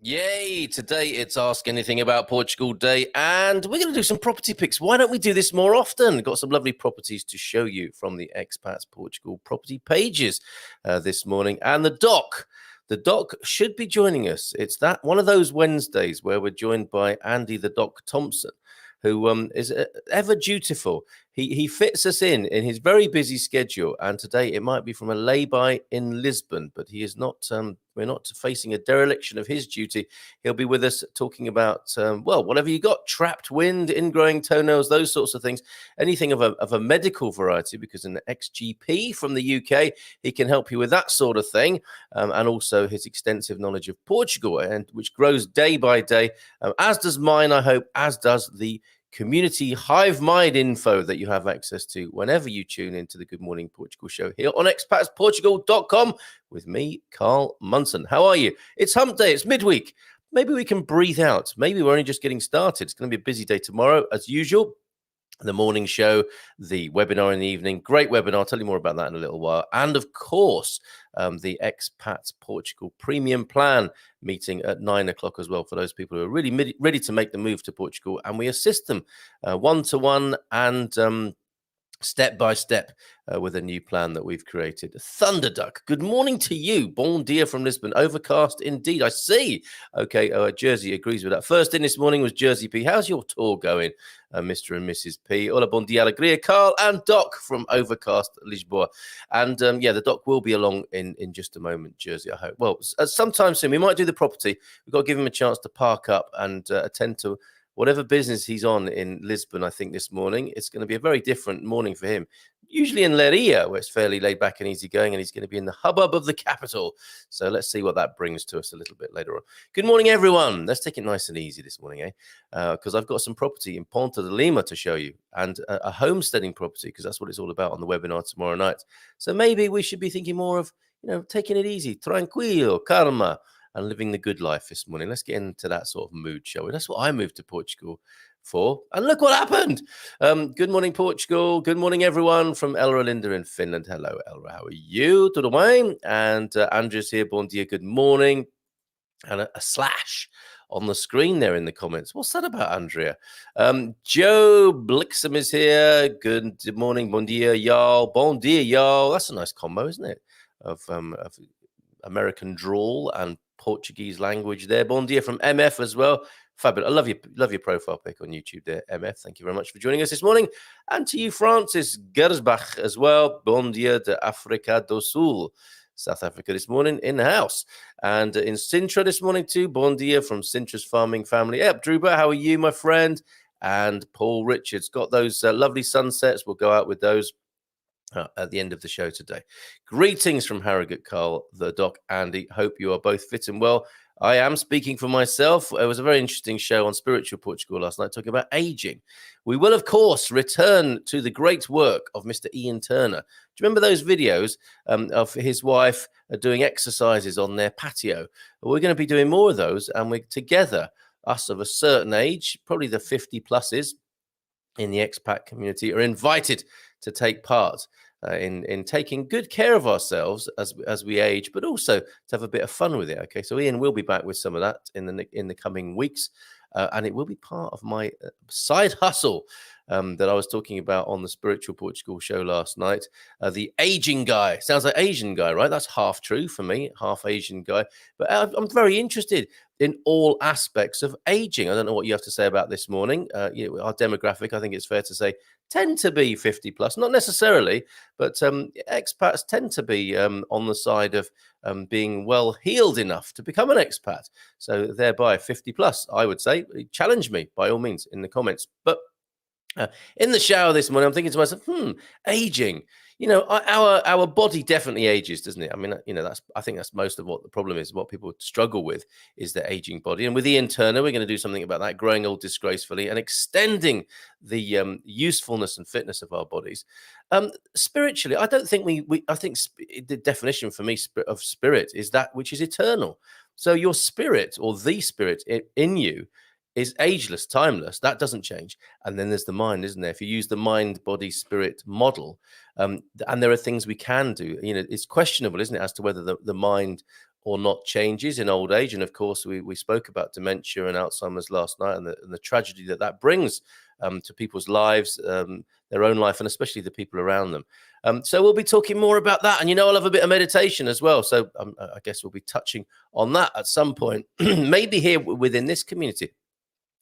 Yay! Today it's Ask Anything About Portugal Day, and we're going to do some property picks. Why don't we do this more often? Got some lovely properties to show you from the Expats Portugal property pages this morning. And the Doc should be joining us. It's that one of those Wednesdays where we're joined by Andy, the Doc Thomson, who is ever dutiful. He fits us in his very busy schedule, and today it might be from a lay-by in Lisbon, but he is not. We're not facing a dereliction of his duty. He'll be with us talking about whatever you got: trapped wind, ingrowing toenails, those sorts of things. Anything of a medical variety, because an ex-GP from the UK, he can help you with that sort of thing, and also his extensive knowledge of Portugal, and which grows day by day, as does mine, I hope, as does the community hive mind info that you have access to whenever you tune into the Good Morning Portugal show here on expatsportugal.com with me, Carl Munson. How are you? It's hump day. It's midweek. Maybe we can breathe out. Maybe we're only just getting started. It's going to be a busy day tomorrow, as usual. The morning show, the webinar in the evening. Great webinar. I'll tell you more about that in a little while. And of course, the Expats Portugal Premium Plan meeting at 9 o'clock as well for those people who are really ready to make the move to Portugal. And we assist them one-to-one and step by step with a new plan that we've created. Thunderduck, good morning to you. Bon dia from Lisbon. Overcast indeed, I see. Okay, Jersey agrees with that. First in this morning was Jersey P. How's your tour going, Mr. and Mrs. P? Hola, bon dia, alegria. Carl and Doc from Overcast Lisboa. And the Doc will be along in just a moment, Jersey, I hope. Well, sometime soon. We might do the property. We've got to give him a chance to park up and attend to whatever business he's on in Lisbon, I think, this morning. It's going to be a very different morning for him. Usually in Leiria, where it's fairly laid back and easy going, and he's going to be in the hubbub of the capital. So let's see what that brings to us a little bit later on. Good morning, everyone. Let's take it nice and easy this morning, because I've got some property in Ponta de Lima to show you, and a homesteading property, because that's what it's all about on the webinar tomorrow night. So maybe we should be thinking more of, taking it easy, tranquilo, calma, and living the good life this morning. Let's get into that sort of mood, shall we? That's what I moved to Portugal for. And look what happened. Good morning, Portugal. Good morning, everyone from Elra Linda in Finland. Hello, Elra. How are you? Tudo bem? And Andrew's here. Bon dia. Good morning. And a slash on the screen there in the comments. What's that about, Andrea? Joe Blixham is here. Good morning. Bon dia, y'all. Bon dia, y'all. That's a nice combo, isn't it? Of American drawl and Portuguese language there. Bon dia from MF as well. Fabulous. I love your profile pic on YouTube there, MF. Thank you very much for joining us this morning. And to you, Francis Gersbach as well. Bon dia de Africa do Sul, South Africa this morning in the house. And in Sintra this morning too. Bon dia from Sintra's farming family. Yep, Druba, how are you, my friend? And Paul Richards got those lovely sunsets. We'll go out with those at the end of the show today. Greetings from Harrogate, Carl, the Doc, Andy. Hope you are both fit and well. I am speaking for myself. It was a very interesting show on Spiritual Portugal last night, talking about aging. We will, of course, return to the great work of Mr. Ian Turner. Do you remember those videos of his wife doing exercises on their patio? We're going to be doing more of those, and we're together, us of a certain age, probably the 50 pluses in the expat community, are invited to take part in taking good care of ourselves as we age, but also to have a bit of fun with it. Okay, so Ian will be back with some of that in the coming weeks, and it will be part of my side hustle that I was talking about on the Spiritual Portugal show last night. The aging guy. Sounds like Asian guy, right? That's half true for me, half Asian guy. But I'm very interested in all aspects of aging. I don't know what you have to say about this morning. Our demographic, I think it's fair to say, tend to be 50 plus. Not necessarily, But expats tend to be on the side of being well healed enough to become an expat. So thereby 50 plus, I would say. Challenge me by all means in the comments. But in the shower this morning, I'm thinking to myself, aging. Our body definitely ages, doesn't it? I mean, I think that's most of what the problem is. What people struggle with is their aging body. And with Ian Turner, we're going to do something about that, growing old disgracefully and extending the usefulness and fitness of our bodies. Spiritually, I don't think I think the definition for me of spirit is that which is eternal. So your spirit, or the spirit in you, is ageless, timeless. That doesn't change. And then there's the mind, isn't there? If you use the mind, body, spirit model, and there are things we can do. It's questionable, isn't it, as to whether the mind or not changes in old age. And of course, we spoke about dementia and Alzheimer's last night, and the tragedy that brings to people's lives, their own life, and especially the people around them. So we'll be talking more about that. And I'll have a bit of meditation as well. So I guess we'll be touching on that at some point, maybe here within this community.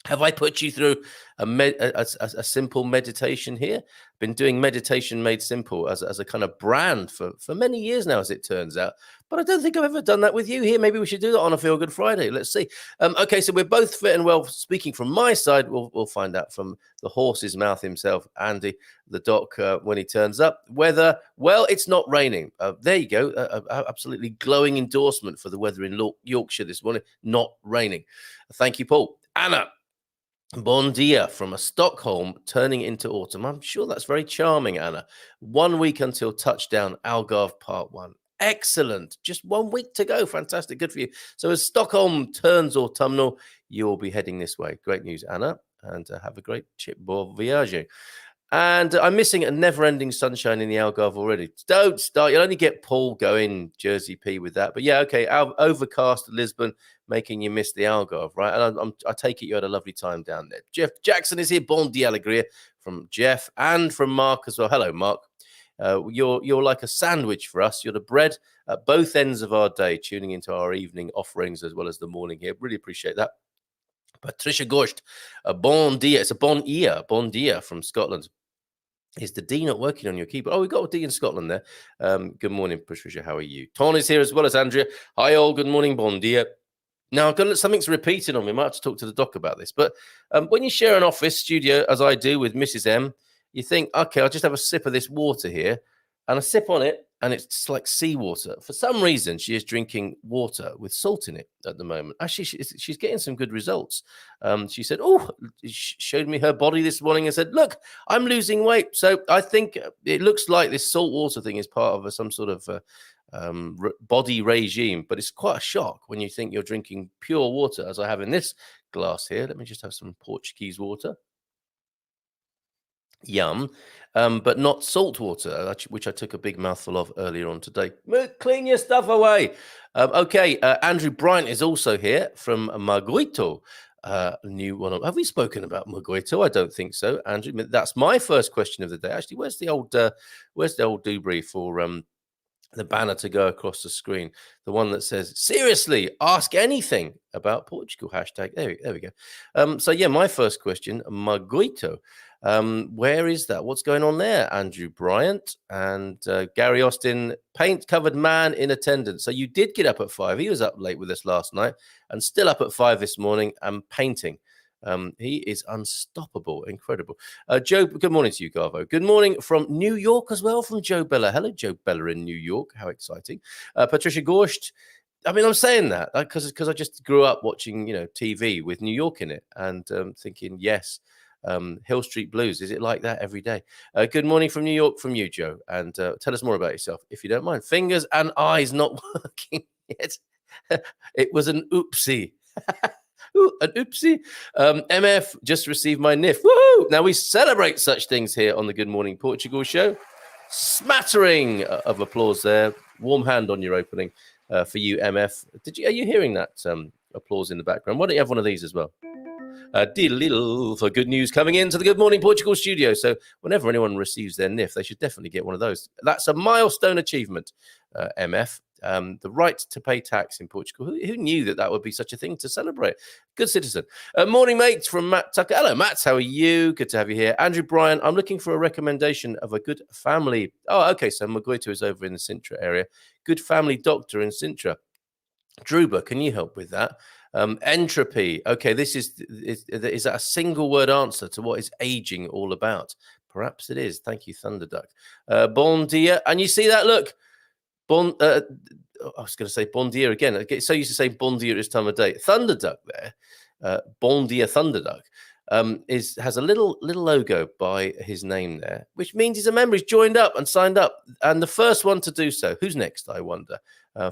Have I put you through a simple meditation here? Been doing meditation made simple as a kind of brand for many years now, as it turns out. But I don't think I've ever done that with you here. Maybe we should do that on a Feel Good Friday. Let's see. Okay, so we're both fit and well. Speaking from my side, we'll find out from the horse's mouth himself, Andy, the doc, when he turns up. Weather, well, it's not raining. There you go. Absolutely glowing endorsement for the weather in Yorkshire this morning. Not raining. Thank you, Paul. Anna. Bon dia from Stockholm turning into autumn. I'm sure that's very charming, Anna. 1 week until touchdown, Algarve Part 1. Excellent. Just 1 week to go. Fantastic. Good for you. So as Stockholm turns autumnal, you'll be heading this way. Great news, Anna. And have a great trip. Bon voyage. And I'm missing a never-ending sunshine in the Algarve already. Don't start. You'll only get Paul going, Jersey P, with that. But yeah, okay, overcast Lisbon, making you miss the Algarve, right? And I take it you had a lovely time down there. Jeff Jackson is here. Bon dia alegria from Jeff and from Mark as well. Hello, Mark. You're like a sandwich for us. You're the bread at both ends of our day, tuning into our evening offerings as well as the morning here. Really appreciate that. Patricia Gorst, bon dia. It's a bon dia from Scotland. Is the D not working on your keyboard? Oh, we've got a D in Scotland there. Good morning, Patricia. How are you? Ton is here as well as Andrea. Hi, all. Good morning. Bon dia. Now, something's repeating on me. I might have to talk to the doc about this. But when you share an office studio, as I do with Mrs. M, you think, okay, I'll just have a sip of this water here. And I sip on it, and it's just like seawater. For some reason, she is drinking water with salt in it at the moment. Actually, she's getting some good results. She said, she showed me her body this morning and said, look, I'm losing weight. So I think it looks like this salt water thing is part of some sort of body regime. But it's quite a shock when you think you're drinking pure water, as I have in this glass here. Let me just have some Portuguese water. Yum, but not salt water, which I took a big mouthful of earlier on today. Clean your stuff away. Okay, Andrew Bryant is also here from Maguito. New one. Have we spoken about Maguito? I don't think so, Andrew. That's my first question of the day. Actually, where's the old doobry for the banner to go across the screen? The one that says, seriously, ask anything about Portugal, hashtag. There we go. So yeah, my first question, Maguito. Where is that? What's going on there? Andrew Bryant and Gary Austin, paint-covered man in attendance. So you did get up at 5. He was up late with us last night and still up at 5 this morning and painting. He is unstoppable. Incredible. Joe, good morning to you, Garvo. Good morning from New York as well, from Joe Bella. Hello, Joe Bella in New York. How exciting. Patricia Gorst. I mean, I'm saying that because I just grew up watching, TV with New York in it and thinking, yes, Hill Street Blues. Is it like that every day? Good morning from New York from you, Joe. And tell us more about yourself, if you don't mind. Fingers and eyes not working yet. It was an oopsie. Ooh, an oopsie. MF just received my NIF. Woohoo! Now we celebrate such things here on the Good Morning Portugal show. Smattering of applause there. Warm hand on your opening for you, MF. Are you hearing that applause in the background? Why don't you have one of these as well? Diddle for good news coming into the Good Morning Portugal studio. So whenever anyone receives their NIF, they should definitely get one of those. That's a milestone achievement, MF. the right to pay tax in Portugal. Who knew that would be such a thing to celebrate? Good citizen. Morning, mates, from Matt Tucker. Hello, Matt. How are you? Good to have you here. Andrew Bryan, I'm looking for a recommendation of a good family. Oh, okay. So Maguito is over in the Sintra area. Good family doctor in Sintra. Druba, can you help with that? Entropy. Okay, this is that a single word answer to what is aging all about? Perhaps it is. Thank you, Thunderduck. Bon dia. And you see that? Look. I was going to say bon dia again. I get so used to saying bon dia at this time of day. Thunderduck there. Bon dia Thunderduck. Has a little logo by his name there, which means he's a member. He's joined up and signed up, and the first one to do so. Who's next, I wonder?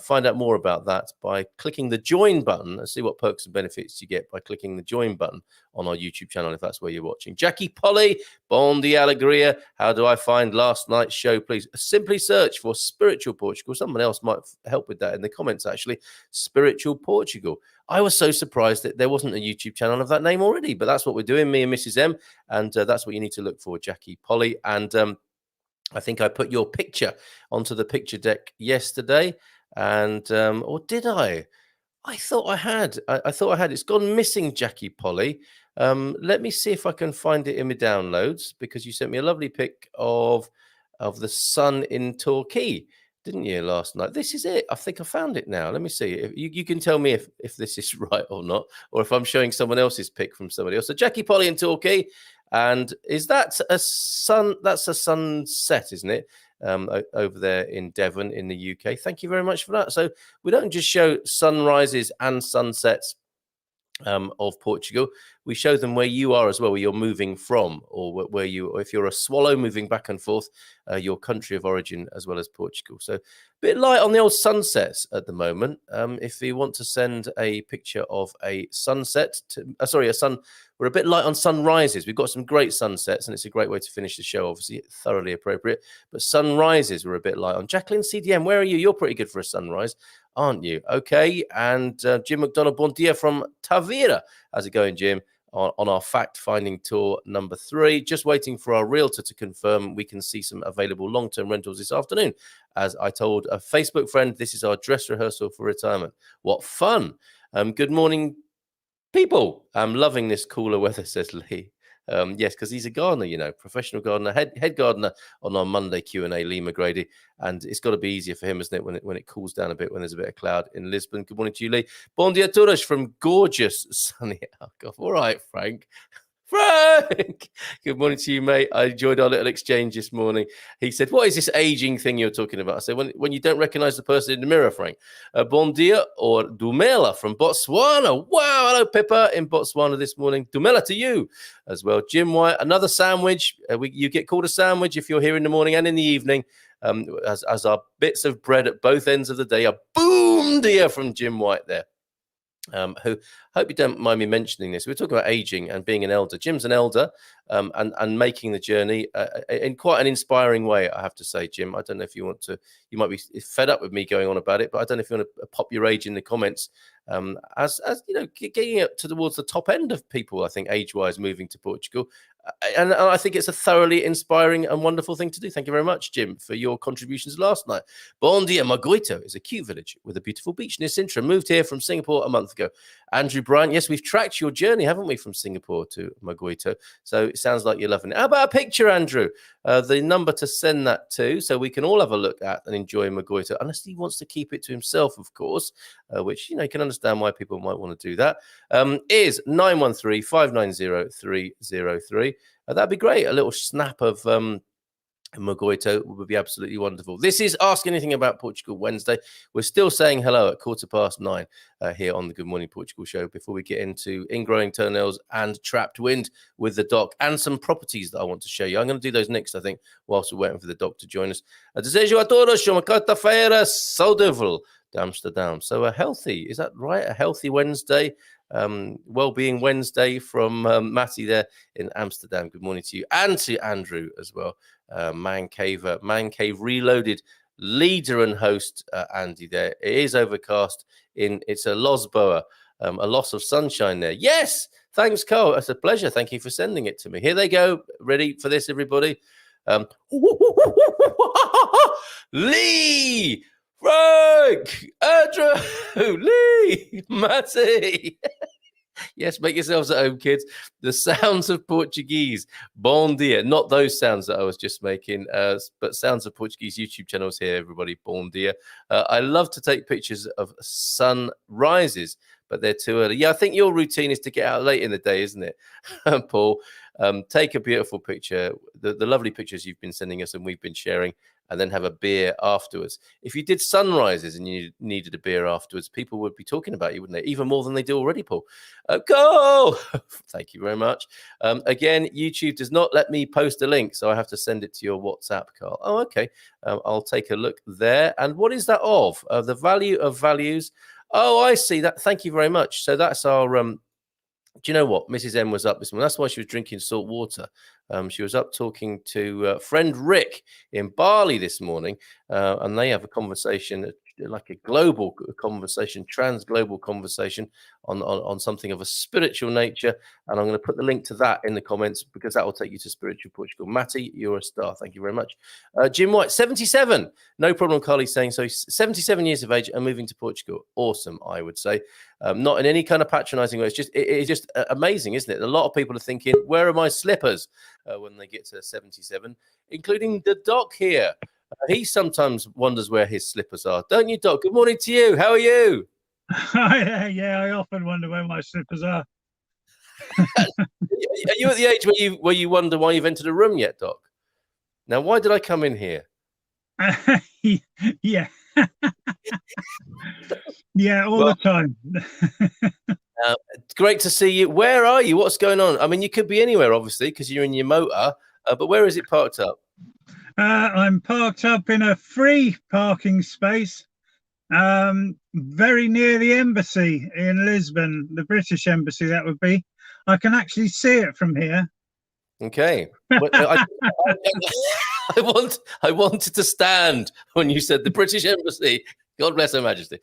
Find out more about that by clicking the join button and see what perks and benefits you get by clicking the join button on our YouTube channel if that's where you're watching. Jackie Polly, bon dia alegria. How do I find last night's show? Please simply search for Spiritual Portugal. Someone else might help with that in the comments, actually. Spiritual Portugal. I was so surprised that there wasn't a YouTube channel of that name already, but that's what we're doing, me and Mrs. M, and that's what you need to look for, Jackie Polly. And I think I put your picture onto the picture deck yesterday, and or did I? I thought I had. I thought I had. It's gone missing, Jackie Polly. Let me see if I can find it in my downloads, because you sent me a lovely pic of the sun in Torquay, didn't you, last night? This is it. I think I found it now. Let me see. If you can tell me if this is right or not, or if I'm showing someone else's pic from somebody else. So Jackie Polly in Torquay, and is that a sun? That's a sunset, isn't it? Over there in Devon in the UK. Thank you very much for that. So we don't just show sunrises and sunsets of Portugal. We show them where you are as well, where you're moving from, or or if you're a swallow moving back and forth, your country of origin as well as Portugal. So a bit light on the old sunsets at the moment. If you want to send a picture of a sunset, we're a bit light on sunrises. We've got some great sunsets, and it's a great way to finish the show, obviously, thoroughly appropriate. But sunrises we're a bit light on. Jacqueline CDM, where are you? You're pretty good for a sunrise, aren't you? Okay. And Jim McDonald, bon dia from Tavira. How's it going, Jim? On our fact-finding tour number 3. Just waiting for our realtor to confirm we can see some available long-term rentals this afternoon. As I told a Facebook friend, this is our dress rehearsal for retirement. What fun. Good morning, people. I'm loving this cooler weather, says Lee. Yes, because he's a gardener, professional gardener, head gardener on our Monday Q&A, Lee McGrady. And it's got to be easier for him, isn't it, when it cools down a bit, when there's a bit of cloud in Lisbon. Good morning to you, Lee. Bon dia todos from gorgeous sunny Algarve. All right, Frank. Frank! Good morning to you, mate. I enjoyed our little exchange this morning. He said, what is this aging thing you're talking about? I said, when you don't recognize the person in the mirror, Frank. Bon dia or Dumela from Botswana. Wow, hello, Pippa in Botswana this morning. Dumela to you as well. Jim White, another sandwich. You get called a sandwich if you're here in the morning and in the evening. As our bits of bread at both ends of the day. A boom dia from Jim White there. Who hope you don't mind me mentioning this. We're talking about aging and being an elder. Jim's an elder and making the journey in quite an inspiring way, I have to say, Jim. I don't know if you might be fed up with me going on about it, but I don't know if you want to pop your age in the comments. As you know, getting up towards the top end of people, I think, age-wise, moving to Portugal. And I think it's a thoroughly inspiring and wonderful thing to do. Thank you very much, Jim, for your contributions last night. Bon dia, Maguito is a cute village with a beautiful beach near Sintra. Moved here from Singapore a month ago. Andrew Bryant, yes, we've tracked your journey, haven't we, from Singapore to Maguito? So it sounds like you're loving it. How about a picture, Andrew? The number to send that to, so we can all have a look at and enjoy Maguito, unless he wants to keep it to himself, of course, which, you can understand why people might want to do that, is 913-590-303. That'd be great. A little snap of Maguito would be absolutely wonderful. This is Ask Anything About Portugal Wednesday. We're still saying hello at 9:15 here on the Good Morning Portugal show before we get into ingrowing toenails and trapped wind with the doc and some properties that I want to show you. I'm going to do those next, I think, whilst we're waiting for the doc to join us. Desejo a todos uma quarta-feira saudável de Amsterdam. So a healthy, is that right? A healthy Wednesday. Well-being Wednesday from Matty there in Amsterdam. Good morning to you and to Andrew as well. Man Cave Reloaded leader and host Andy there. It is overcast it's a Losboa, a loss of sunshine there. Yes, thanks, Carl. It's a pleasure. Thank you for sending it to me. Here they go. Ready for this, everybody? Lee Frank, Andrew, Lee, Matty. Yes, make yourselves at home, kids. The sounds of Portuguese. Bom dia. Not those sounds that I was just making, but sounds of Portuguese YouTube channels here, everybody. Bom dia. I love to take pictures of sunrises, but they're too early. Yeah, I think your routine is to get out late in the day, isn't it, Paul? Take a beautiful picture, the lovely pictures you've been sending us and we've been sharing, and then have a beer afterwards. If you did sunrises and you needed a beer afterwards, people would be talking about you, wouldn't they? Even more than they do already, Paul. Go! Thank you very much. Again, YouTube does not let me post a link, so I have to send it to your WhatsApp, Carl. Oh, okay. I'll take a look there. And what is that of? The value of values. Oh, I see that. Thank you very much. So that's our... do you know what? Mrs. M was up this morning. That's why she was drinking salt water. She was up talking to friend Rick in Bali this morning, and they have a conversation, like a global conversation, trans-global conversation on something of a spiritual nature. And I'm going to put the link to that in the comments because that will take you to Spiritual Portugal. Matty, you're a star. Thank you very much. Jim White, 77. No problem, Carly's saying so. 77 years of age and moving to Portugal. Awesome, I would say. Not in any kind of patronizing way. It's just amazing, isn't it? A lot of people are thinking, where are my slippers when they get to 77, including the Doc here. He sometimes wonders where his slippers are. Don't you, Doc? Good morning to you. How are you? Yeah, I often wonder where my slippers are. Are you at the age where you wonder why you've entered a room yet, Doc? Now, why did I come in here? Yeah. Yeah, all the time. Great to see you. Where are you? What's going on? I mean, you could be anywhere, obviously, because you're in your motor, but where is it parked up? I'm parked up in a free parking space very near the embassy in Lisbon, the British embassy, that would be. I can actually see it from here. Okay. I wanted to stand when you said the British embassy. God bless Her Majesty.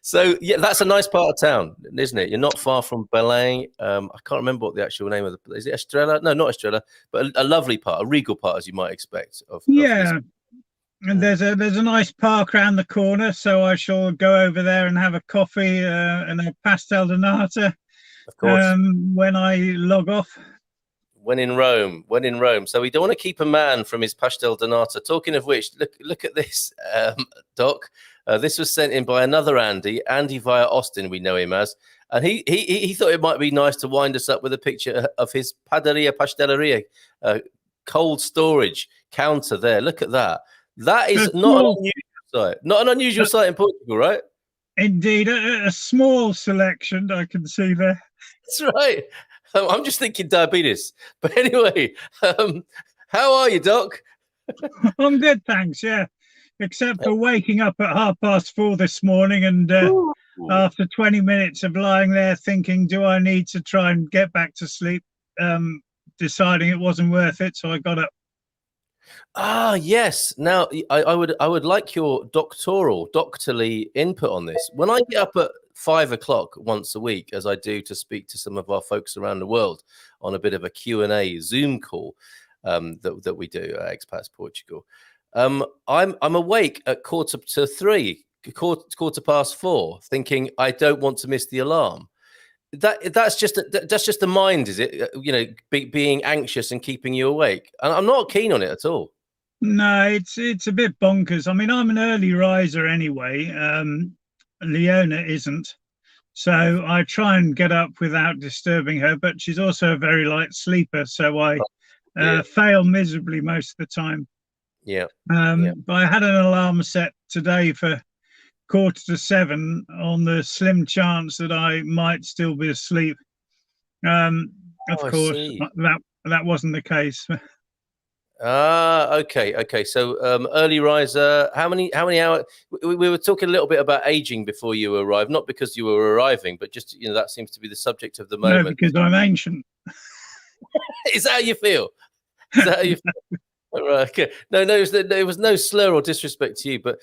So, yeah, that's a nice part of town, isn't it? You're not far from Belém. I can't remember what the actual name of the... Is it Estrela? No, not Estrela, but a lovely part, a regal part, as you might expect. Yeah. And there's a nice park around the corner, so I shall go over there and have a coffee and a pastel de nata, of course, when I log off. When in Rome. So we don't want to keep a man from his pastel de nata. Talking of which, look at this, Doc. This was sent in by another Andy via Austin, we know him as. And he thought it might be nice to wind us up with a picture of his padaria pasteleria, cold storage counter there. Look at that. That is not an unusual site. Not an unusual site in Portugal, right? Indeed, a small selection I can see there. That's right. I'm just thinking diabetes. But anyway, how are you, Doc? I'm good, thanks, yeah. Except for waking up at 4:30 this morning and after 20 minutes of lying there thinking, do I need to try and get back to sleep, deciding it wasn't worth it, so I got up. Ah, yes. Now, I would like your doctorly input on this. When I get up at 5 o'clock once a week, as I do to speak to some of our folks around the world on a bit of a Q&A Zoom call that we do at Expats Portugal, I'm awake at 2:45, quarter past 4, thinking I don't want to miss the alarm. That's just the mind, is it? Being anxious and keeping you awake. And I'm not keen on it at all. No, it's a bit bonkers. I mean, I'm an early riser anyway. Leona isn't, so I try and get up without disturbing her. But she's also a very light sleeper, so I fail miserably most of the time. Yeah. But I had an alarm set today for 6:45 on the slim chance that I might still be asleep. Of course, that wasn't the case. Okay. So early riser. How many hours? We were talking a little bit about aging before you arrived, not because you were arriving, but just that seems to be the subject of the moment. No, because I'm ancient. Is that how you feel? Is that how you feel? Right, okay. No, there was no slur or disrespect to you, but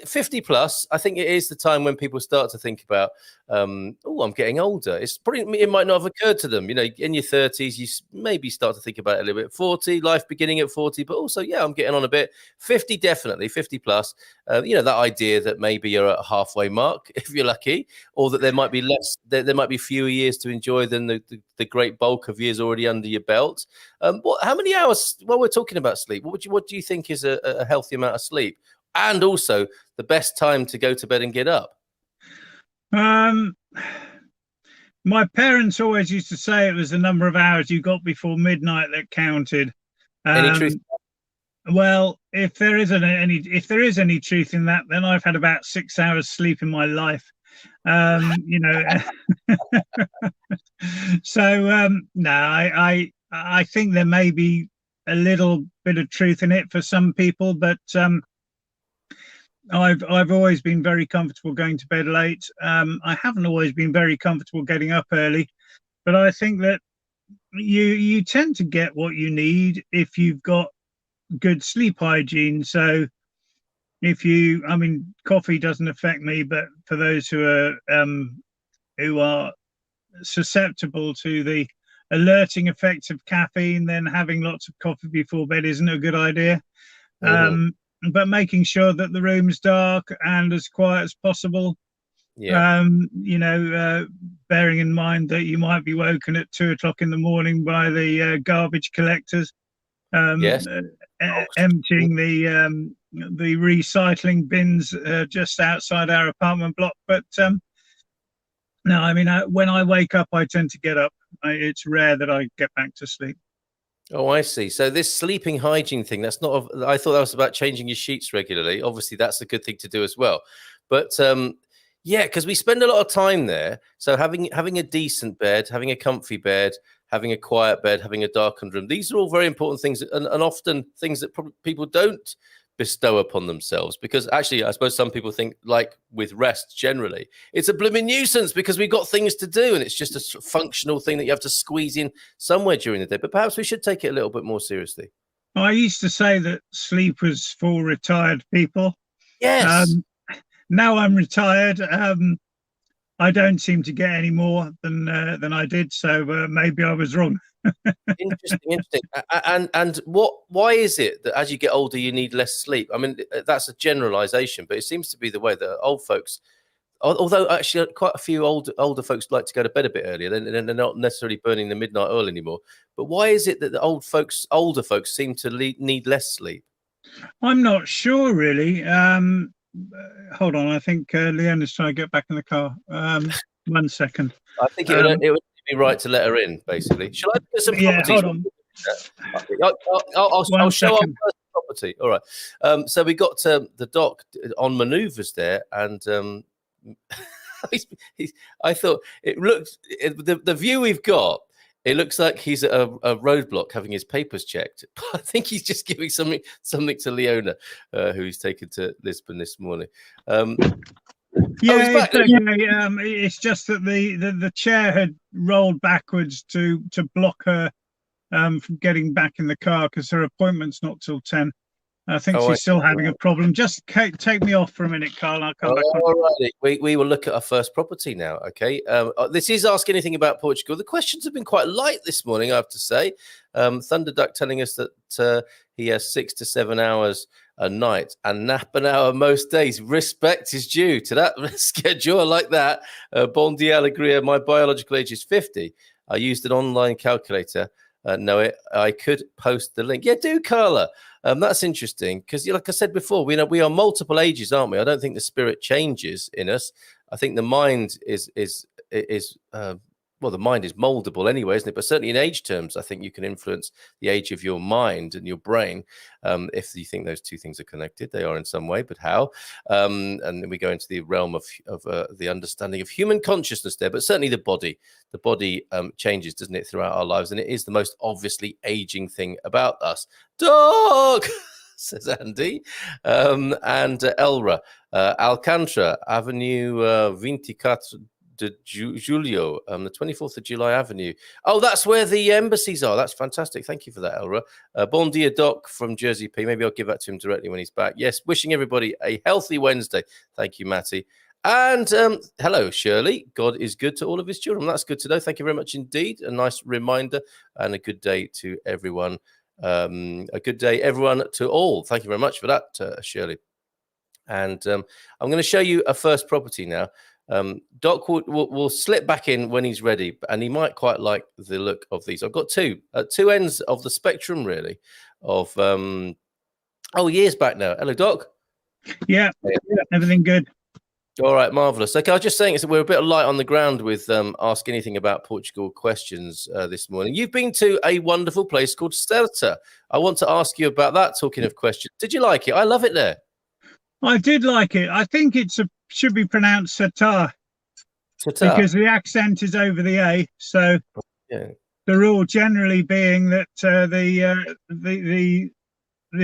50 plus, I think it is the time when people start to think about, oh, I'm getting older. It's probably it might not have occurred to them. In your 30s, you maybe start to think about it a little bit. 40, life beginning at 40, but also, yeah, I'm getting on a bit. 50, definitely 50 plus. That idea that maybe you're at a halfway mark if you're lucky, or that there might be less, there might be fewer years to enjoy than the great bulk of years already under your belt. How many hours? While we're talking about sleep, what do you think is a healthy amount of sleep, and also the best time to go to bed and get up? Um, my parents always used to say it was the number of hours you got before midnight that counted. Any truth? Well, if there is any truth in that, then I've had about 6 hours sleep in my life. So no, I think there may be a little bit of truth in it for some people, but I've always been very comfortable going to bed late. I haven't always been very comfortable getting up early, but I think that you tend to get what you need if you've got good sleep hygiene. So coffee doesn't affect me, but for those who are susceptible to the alerting effects of caffeine, then having lots of coffee before bed isn't a good idea. But making sure that the room's dark and as quiet as possible. Yeah. Bearing in mind that you might be woken at 2 o'clock in the morning by the garbage collectors. Yes. Emptying the recycling bins just outside our apartment block. But no, when I wake up, I tend to get up. It's rare that I get back to sleep. Oh, I see. So this sleeping hygiene thing, that's not, I thought that was about changing your sheets regularly. Obviously, that's a good thing to do as well. But yeah, because we spend a lot of time there. So having a decent bed, having a comfy bed, having a quiet bed, having a darkened room, these are all very important things, and often things that people don't bestow upon themselves, because actually I suppose some people think, like with rest generally, it's a blooming nuisance because we've got things to do and it's just a functional thing that you have to squeeze in somewhere during the day. But perhaps we should take it a little bit more seriously. I used to say that sleep was for retired people. Yes. Now I'm retired. I don't seem to get any more than I did, so maybe I was wrong. Interesting. And why is it that as you get older you need less sleep? I mean, that's a generalization, but it seems to be the way that old folks, although actually quite a few older folks like to go to bed a bit earlier, they're not necessarily burning the midnight oil anymore. But why is it that the older folks seem to need less sleep? I'm not sure really. Hold on, I think Leona's trying to get back in the car. 1 second. I think it would be right to let her in, basically. Shall I put some properties? Hold on. I'll show our first property. All right. So we got the Doc on manoeuvres there, and I thought it looked, the view we've got, it looks like he's at a roadblock having his papers checked. I think he's just giving something to Leona, who he's taken to Lisbon this morning. Yeah, it's okay. It's just that the chair had rolled backwards to block her from getting back in the car because her appointment's not till 10. I think she's still having a problem. Just take me off for a minute, Carl. I'll come back on. All right. We will look at our first property now. Okay. This is Ask Anything About Portugal. The questions have been quite light this morning, I have to say. Thunder Duck telling us that he has 6 to 7 hours a night and nap an hour most days. Respect is due to that schedule. I like that. Bon dia alegria. My biological age is 50. I used an online calculator. No, I could post the link. Yeah, do, Carla. That's interesting because, like I said before, we are multiple ages, aren't we? I don't think the spirit changes in us. I think the mind is the mind is moldable anyway, isn't it? But certainly in age terms, I think you can influence the age of your mind and your brain. If you think those two things are connected, they are in some way, but how? And then we go into the realm of the understanding of human consciousness there, but certainly the body changes, doesn't it, throughout our lives? And it is the most obviously aging thing about us. Dog! Says Andy. And Elra, Alcantara, Avenue 24 de Julio, the 24th of July Avenue. Oh, that's where the embassies are. That's fantastic. Thank you for that, Elra. Bon dia, Doc from Jersey P. Maybe I'll give that to him directly when he's back. Yes, wishing everybody a healthy Wednesday. Thank you, Matty. And hello, Shirley. God is good to all of his children. That's good to know. Thank you very much indeed. A nice reminder and a good day to everyone. A good day, everyone, to all. Thank you very much for that, Shirley. And I'm going to show you a first property now. Doc will slip back in when he's ready, and he might quite like the look of these. I've got two at two ends of the spectrum, really, of years back now. Hello, Doc. Yeah, everything good. All right, marvelous. Okay, I was just saying we're a bit light on the ground with Ask Anything About Portugal questions this morning. You've been to a wonderful place called Sterta. I want to ask you about that. Talking of questions, did you like it? I love it there. I did like it. I think it should be pronounced Satar because the accent is over the A. So yeah. The rule generally being that the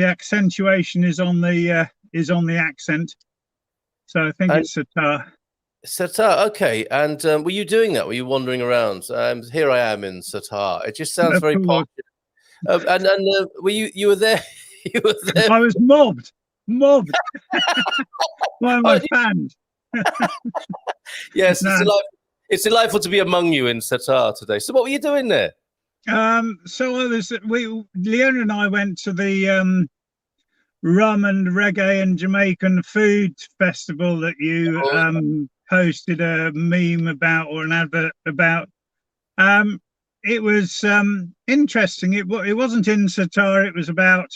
accentuation is on the accent. So I think it's Satar. Satar, okay. And were you doing that? Were you wandering around? Here I am in Satar. It just sounds very popular. And were you were there? You were there. I was mobbed by my fans. Yes, no. It's delightful to be among you in Satar today. So what were you doing there? Leona and I went to the rum and reggae and Jamaican food festival that you posted a meme about or an advert about. It was interesting. It wasn't in Satar. It was about,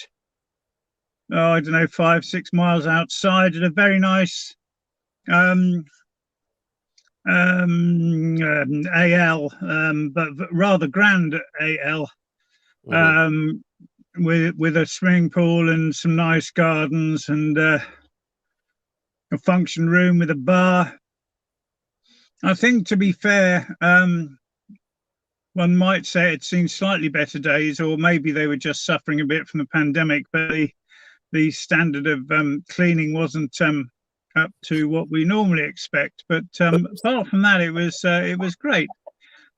I don't know, 5-6 miles outside at a very nice AL, but rather grand AL, with a swimming pool and some nice gardens and a function room with a bar. I think, to be fair, one might say it's seen slightly better days, or maybe they were just suffering a bit from the pandemic, but the standard of cleaning wasn't up to what we normally expect. But apart from that, it was great.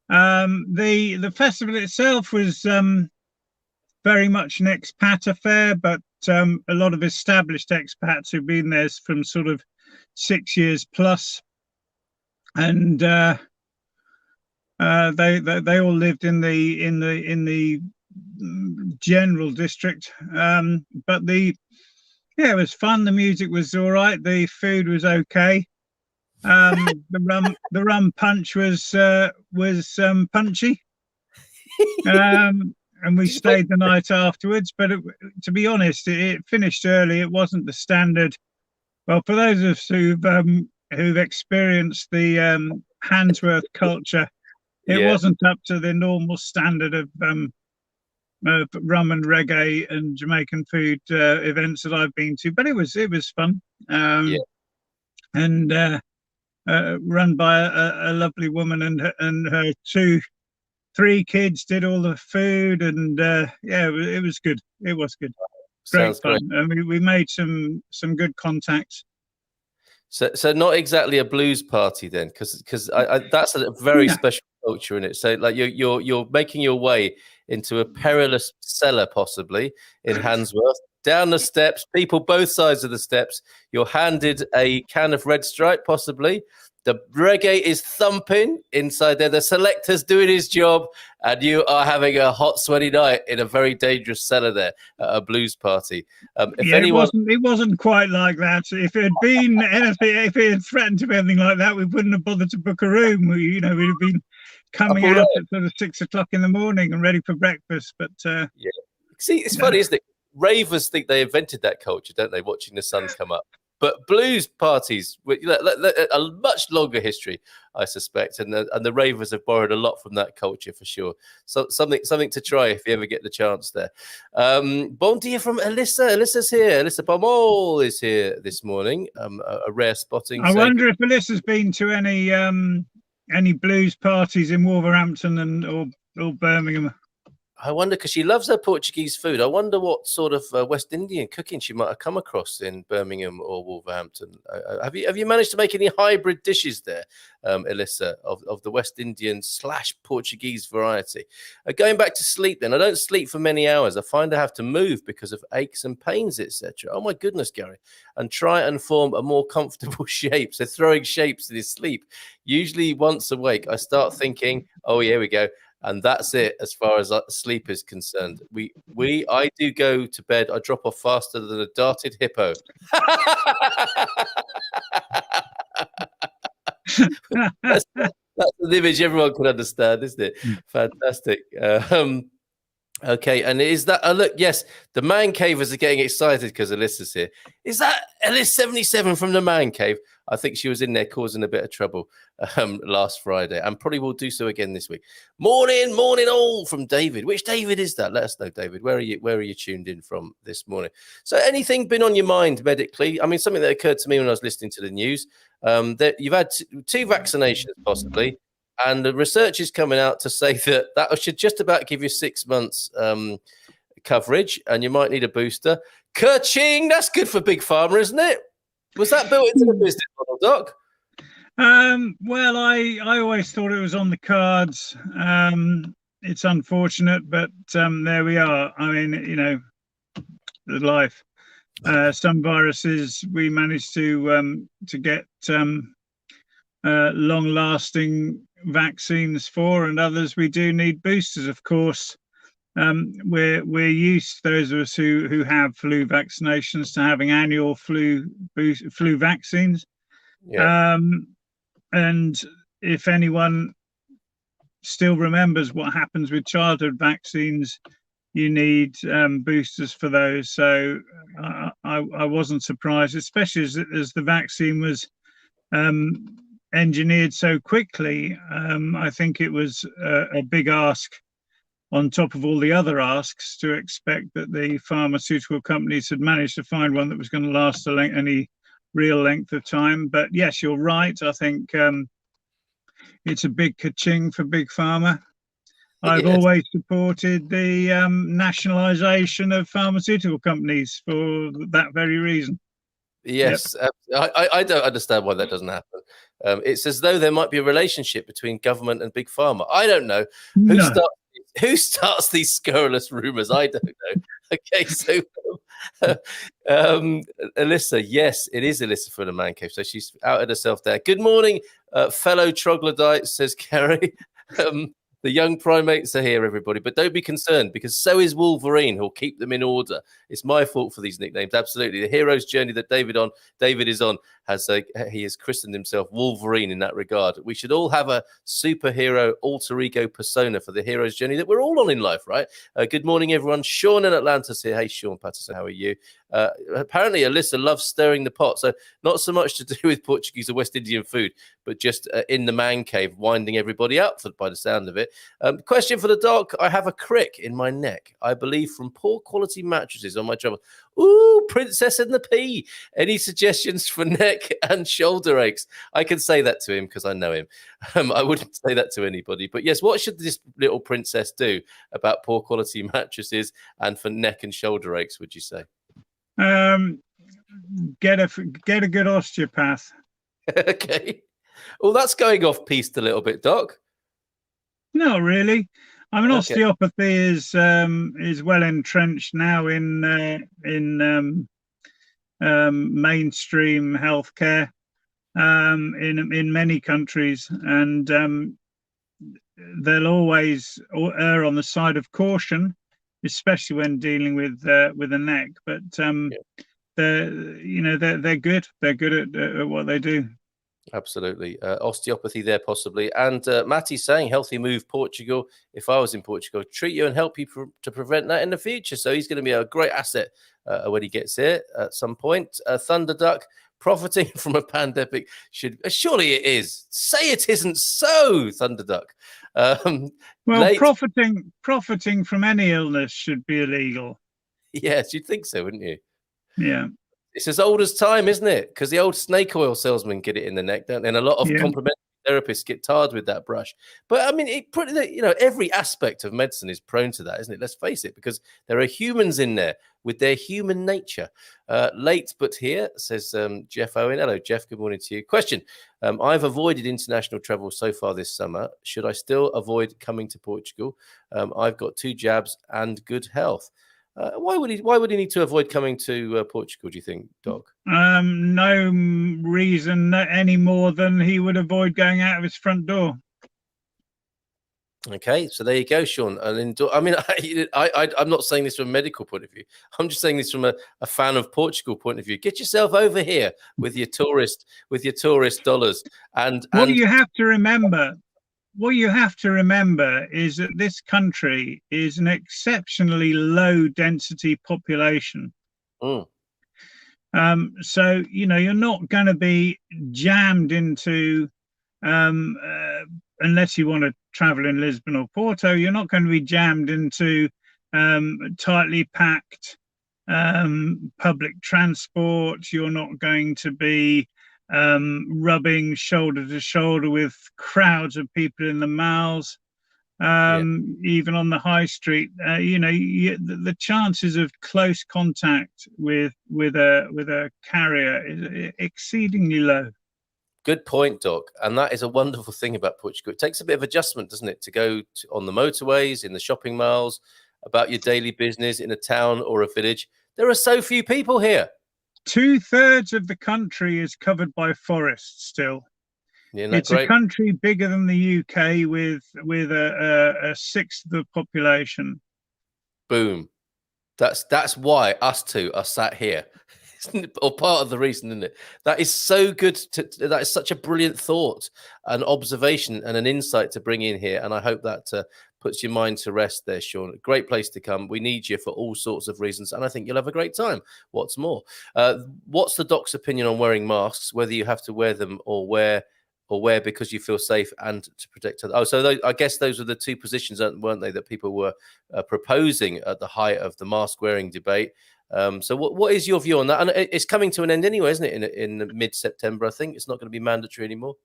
The festival itself was very much an expat affair, but a lot of established expats who've been there from sort of 6 years plus, and they all lived in the general district. But it was fun. The music was all right. The food was okay. The rum punch was punchy. And we stayed the night afterwards. But to be honest, it finished early. It wasn't the standard. Well, for those of us who've experienced the Handsworth culture, it wasn't up to the normal standard of rum and reggae and Jamaican food events that I've been to, but it was fun. And run by a lovely woman and her 3 kids did all the food, and it was good. It was good. Great fun. I mean, we made some good contacts. So not exactly a blues party then, because that's a very special culture in it. So like you're making your way into a perilous cellar, possibly in Handsworth, down the steps, people both sides of the steps. You're handed a can of Red Stripe, possibly. The reggae is thumping inside there. The selector's doing his job, and you are having a hot, sweaty night in a very dangerous cellar there at a blues party. It wasn't quite like that. If it had been anything, if it had threatened to be anything like that, we wouldn't have bothered to book a room. We'd have been coming out at sort of 6 o'clock in the morning and ready for breakfast. But see, it's funny, isn't it? Ravers think they invented that culture, don't they? Watching the sun come up. But blues parties, a much longer history, I suspect, and the ravers have borrowed a lot from that culture for sure. So something to try if you ever get the chance there. Bon dia from Alyssa. Alyssa's here. Alyssa Pomol is here this morning. A rare spotting. I wonder if Alyssa's been to any blues parties in Wolverhampton or Birmingham. I wonder, because she loves her Portuguese food. I wonder what sort of West Indian cooking she might have come across in Birmingham or Wolverhampton. Have you managed to make any hybrid dishes there, Alyssa, of the West Indian / Portuguese variety? Going back to sleep, then I don't sleep for many hours. I find I have to move because of aches and pains, etc. Oh my goodness, Gary! And try and form a more comfortable shape. So throwing shapes in his sleep. Usually, once awake, I start thinking, "Oh, here we go." And that's it as far as sleep is concerned. I do go to bed. I drop off faster than a darted hippo. that's an image everyone can understand, isn't it? Fantastic. Okay, and is that look? Yes, the man cavers are getting excited because Alyssa's here. Is that Alyssa 77 from the man cave? I think she was in there causing a bit of trouble last Friday, and probably will do so again this week. Morning all from David. Which David is that? Let us know, David. Where are you tuned in from this morning? So, anything been on your mind medically? I mean, something that occurred to me when I was listening to the news. That you've had two vaccinations, possibly. And the research is coming out to say that should just about give you 6 months coverage, and you might need a booster. Ka-ching! That's good for Big Pharma, isn't it? Was that built into the business model, Doc? Well, I always thought it was on the cards. It's unfortunate, but there we are. I mean, the life. Some viruses we managed to get long-lasting vaccines for, and others we do need boosters. Of course, we're used, those of us who have flu vaccinations, to having annual flu vaccines. Yeah. And if anyone still remembers what happens with childhood vaccines, you need boosters for those. So I wasn't surprised, especially as the vaccine was engineered so quickly. I think it was a big ask on top of all the other asks to expect that the pharmaceutical companies had managed to find one that was going to last any real length of time. But yes, you're right. I think it's a big ka-ching for Big Pharma. I've always supported the nationalisation of pharmaceutical companies for that very reason. Yes, yep. I don't understand why that doesn't happen. It's as though there might be a relationship between government and Big Pharma. I don't know. Who starts these scurrilous rumours? I don't know. Okay, so Alyssa, yes, it is Alyssa from the man cave. So she's outed herself there. Good morning, fellow troglodytes, says Kerry. The young primates are here, everybody, but don't be concerned, because so is Wolverine, who'll keep them in order. It's my fault for these nicknames. Absolutely. The hero's journey that David is on he has christened himself Wolverine in that regard. We should all have a superhero alter ego persona for the hero's journey that we're all on in life, right? Good morning, everyone. Sean in Atlanta's here. Hey, Sean Patterson, how are you? Apparently, Alyssa loves stirring the pot. So not so much to do with Portuguese or West Indian food, but just in the man cave, winding everybody up by the sound of it. Question for the doc. I have a crick in my neck, I believe, from poor quality mattresses on my travel. Ooh, Princess and the Pea. Any suggestions for neck and shoulder aches? I can say that to him because I know him. I wouldn't say that to anybody. But yes, what should this little princess do about poor quality mattresses and for neck and shoulder aches, would you say? Get a good osteopath. Okay. Well, that's going off piste a little bit, Doc. Not really. I mean, osteopathy is well entrenched now in mainstream healthcare in many countries, and they'll always err on the side of caution, especially when dealing with the neck. But they're good. They're good at what they do. Absolutely. Osteopathy there possibly. And Matty's saying, healthy move, Portugal. If I was in Portugal, treat you and help you to prevent that in the future. So he's going to be a great asset when he gets here at some point. Thunder Duck, profiting from a pandemic surely it is. Say it isn't so, Thunder Duck. Well, profiting from any illness should be illegal. Yes, you'd think so, wouldn't you? Yeah. It's as old as time, isn't it? Because the old snake oil salesmen get it in the neck, don't they? And a lot of complimentary therapists get tarred with that brush. But I mean, every aspect of medicine is prone to that, isn't it? Let's face it, because there are humans in there with their human nature. Late but here, says Jeff Owen. Hello, Jeff. Good morning to you. Question. I've avoided international travel so far this summer. Should I still avoid coming to Portugal? I've got 2 jabs and good health. Why would he need to avoid coming to Portugal, do you think, Doc? No reason any more than he would avoid going out of his front door. Okay, so there you go, Sean. I mean, I'm not saying this from a medical point of view. I'm just saying this from a fan of Portugal point of view. Get yourself over here with your tourist dollars. And what you have to remember is that this country is an exceptionally low density population. So you're not going to be jammed into unless you want to travel in Lisbon or Porto, you're not going to be jammed into tightly packed public transport. You're not going to be rubbing shoulder to shoulder with crowds of people in the malls. Even on the high street, the chances of close contact with a carrier is exceedingly low. Good point, Doc. And that is a wonderful thing about Portugal. It takes a bit of adjustment, doesn't it, to go on the motorways, in the shopping malls, about your daily business in a town or a village. There are so few people here. 2/3 of the country is covered by forests still. It's great? A country bigger than the UK with a sixth of the population. Boom. That's why us two are sat here. Or part of the reason, isn't it? That is so good. That is such a brilliant thought, an observation, and an insight to bring in here. And I hope that puts your mind to rest there, Sean. Great place to come. We need you for all sorts of reasons, and I think you'll have a great time. What's more, what's the doc's opinion on wearing masks? Whether you have to wear them or wear because you feel safe and to protect others. Oh, so I guess those were the 2 positions, weren't they, that people were proposing at the height of the mask wearing debate. So what is your view on that? And it's coming to an end anyway, isn't it? In mid-September, I think it's not going to be mandatory anymore.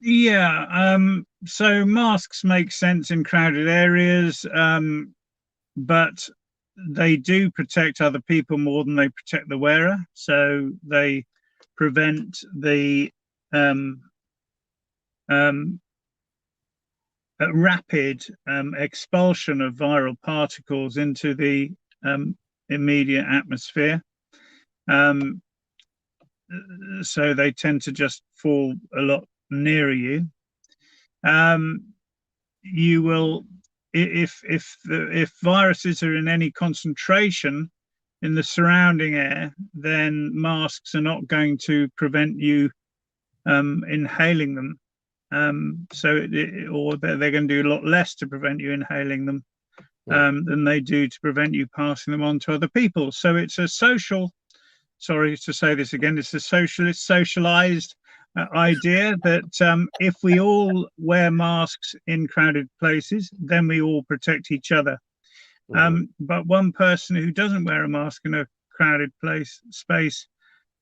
Yeah. So masks make sense in crowded areas, but they do protect other people more than they protect the wearer. So they prevent the rapid expulsion of viral particles into the immediate atmosphere. So they tend to just fall a lot nearer you. You will, if viruses are in any concentration in the surrounding air, then masks are not going to prevent you inhaling them. Or they're going to do a lot less to prevent you inhaling them than they do to prevent you passing them on to other people. So it's a social, sorry to say this again, it's a socialized idea that if we all wear masks in crowded places, then we all protect each other. But one person who doesn't wear a mask in a crowded space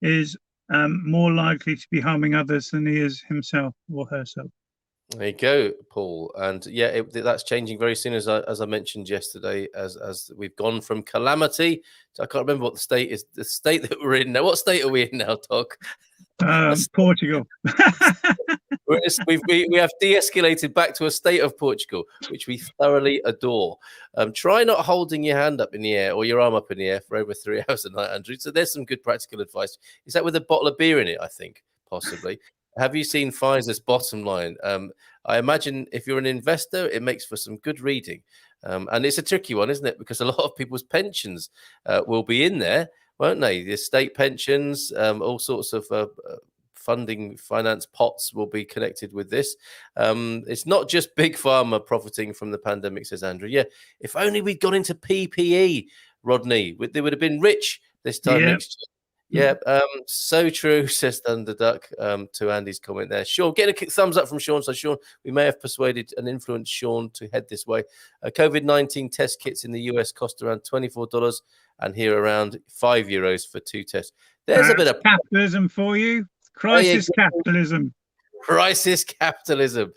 is more likely to be harming others than he is himself or herself. There you go, Paul. And yeah, that's changing very soon, as I mentioned yesterday, as we've gone from calamity to, I can't remember what the state is, the state that we're in now. What state are we in now, Doc? Portugal. we have de-escalated back to a state of Portugal, which we thoroughly adore. Try not holding your hand up in the air or your arm up in the air for over 3 hours a night, Andrew. So there's some good practical advice. Is that with a bottle of beer in it, I think, possibly? Have you seen Pfizer's bottom line? I imagine if you're an investor, it makes for some good reading. And it's a tricky one, isn't it? Because a lot of people's pensions will be in there, won't they? The state pensions, all sorts of finance pots will be connected with this. It's not just big pharma profiting from the pandemic, says Andrew. Yeah, if only we'd gone into PPE, Rodney, they would have been rich this time next year. Yeah, so true, says Thunder Duck, to Andy's comment there. Sean, getting a thumbs up from Sean. So, Sean, we may have persuaded and influenced Sean to head this way. COVID-19 test kits in the US cost around $24 and here around €5 for 2 tests. There's a bit of capitalism for you. Crisis capitalism. Crisis capitalism.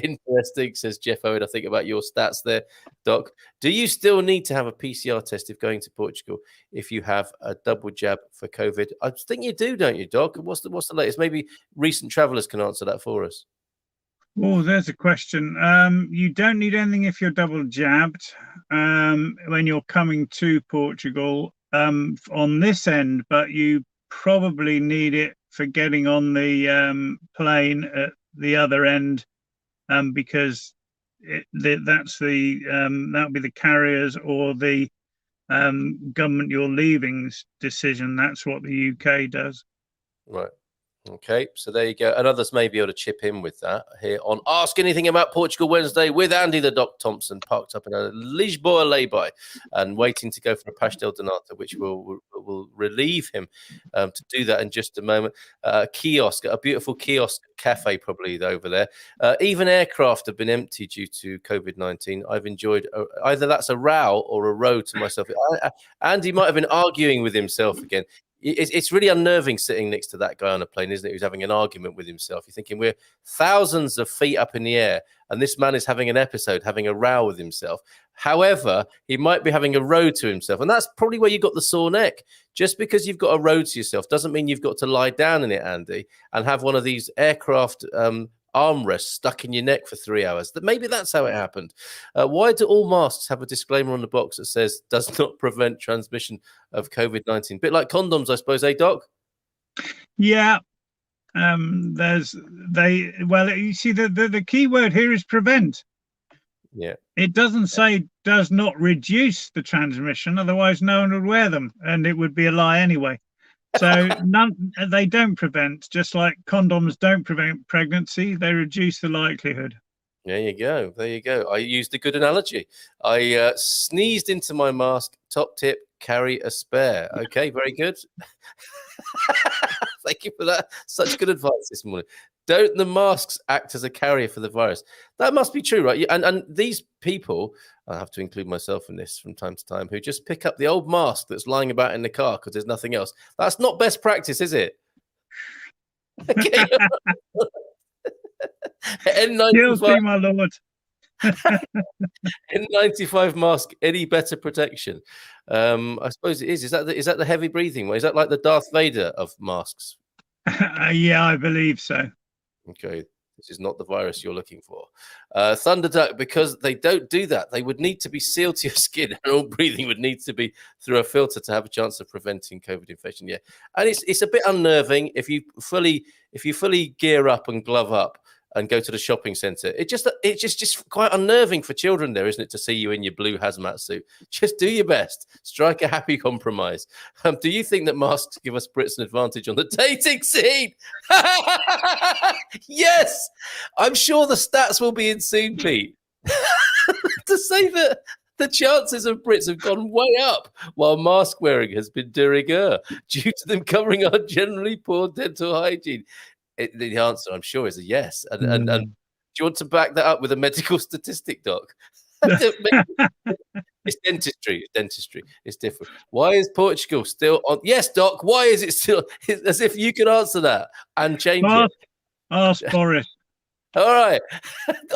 Interesting, says Jeff Owen. I think about your stats there, Doc. Do you still need to have a PCR test if going to Portugal if you have a double jab for COVID? I think you do, don't you, Doc? What's the latest? Maybe recent travellers can answer that for us. Oh, there's a question. You don't need anything if you're double jabbed when you're coming to Portugal on this end, but you probably need it for getting on the plane at the other end because that'll be the carriers or the government you're leaving's decision. That's what the UK does. Right. Okay, so there you go. And others may be able to chip in with that here on Ask Anything About Portugal Wednesday with Andy the Doc Thomson, parked up in a Lisboa lay-by and waiting to go for a pastel de nata, which will relieve him to do that in just a moment. Kiosk, a beautiful kiosk cafe probably over there. Even aircraft have been empty due to COVID-19. I've enjoyed either that's a row or a row to myself. Andy might have been arguing with himself again. It's really unnerving sitting next to that guy on a plane, isn't it? Who's having an argument with himself. You're thinking we're thousands of feet up in the air, and this man is having an episode, having a row with himself. However, he might be having a row to himself, and that's probably where you got the sore neck. Just because you've got a row to yourself doesn't mean you've got to lie down in it, Andy, and have one of these aircraft armrests stuck in your neck for 3 hours. Maybe that's how it happened. Why do all masks have a disclaimer on the box that says does not prevent transmission of COVID-19? Bit like condoms, I suppose, eh, Doc? Yeah. You see, the key word here is prevent. Yeah. It doesn't say does not reduce the transmission, otherwise no one would wear them, and it would be a lie anyway. So they don't prevent, just like condoms don't prevent pregnancy, they reduce the likelihood. There you go. There you go. I used a good analogy. I sneezed into my mask. Top tip, carry a spare. Okay, very good. Thank you for that. Such good advice this morning. Don't the masks act as a carrier for the virus? That must be true, right? And these people, I have to include myself in this from time to time, who just pick up the old mask that's lying about in the car because there's nothing else. That's not best practice, is it? Okay. N95, Guilty, my lord. N95 mask, any better protection? I suppose it is. Is that the heavy breathing way? Is that like the Darth Vader of masks? Yeah, I believe so. Okay, this is not the virus you're looking for. Thunder Duck, because they don't do that. They would need to be sealed to your skin, and all breathing would need to be through a filter to have a chance of preventing COVID infection. Yeah, and it's a bit unnerving if you fully gear up and glove up and go to the shopping centre. It's just quite unnerving for children there, isn't it, to see you in your blue hazmat suit? Just do your best. Strike a happy compromise. Do you think that masks give us Brits an advantage on the dating scene? Yes! I'm sure the stats will be in soon, Pete. To say that the chances of Brits have gone way up while mask wearing has been de rigueur due to them covering our generally poor dental hygiene. The answer, I'm sure, is a yes. And do you want to back that up with a medical statistic, Doc? It's dentistry. It's different. Why is Portugal still on? Yes, Doc. Why is it still? It's as if you can answer that and change it. Ask Boris. All right.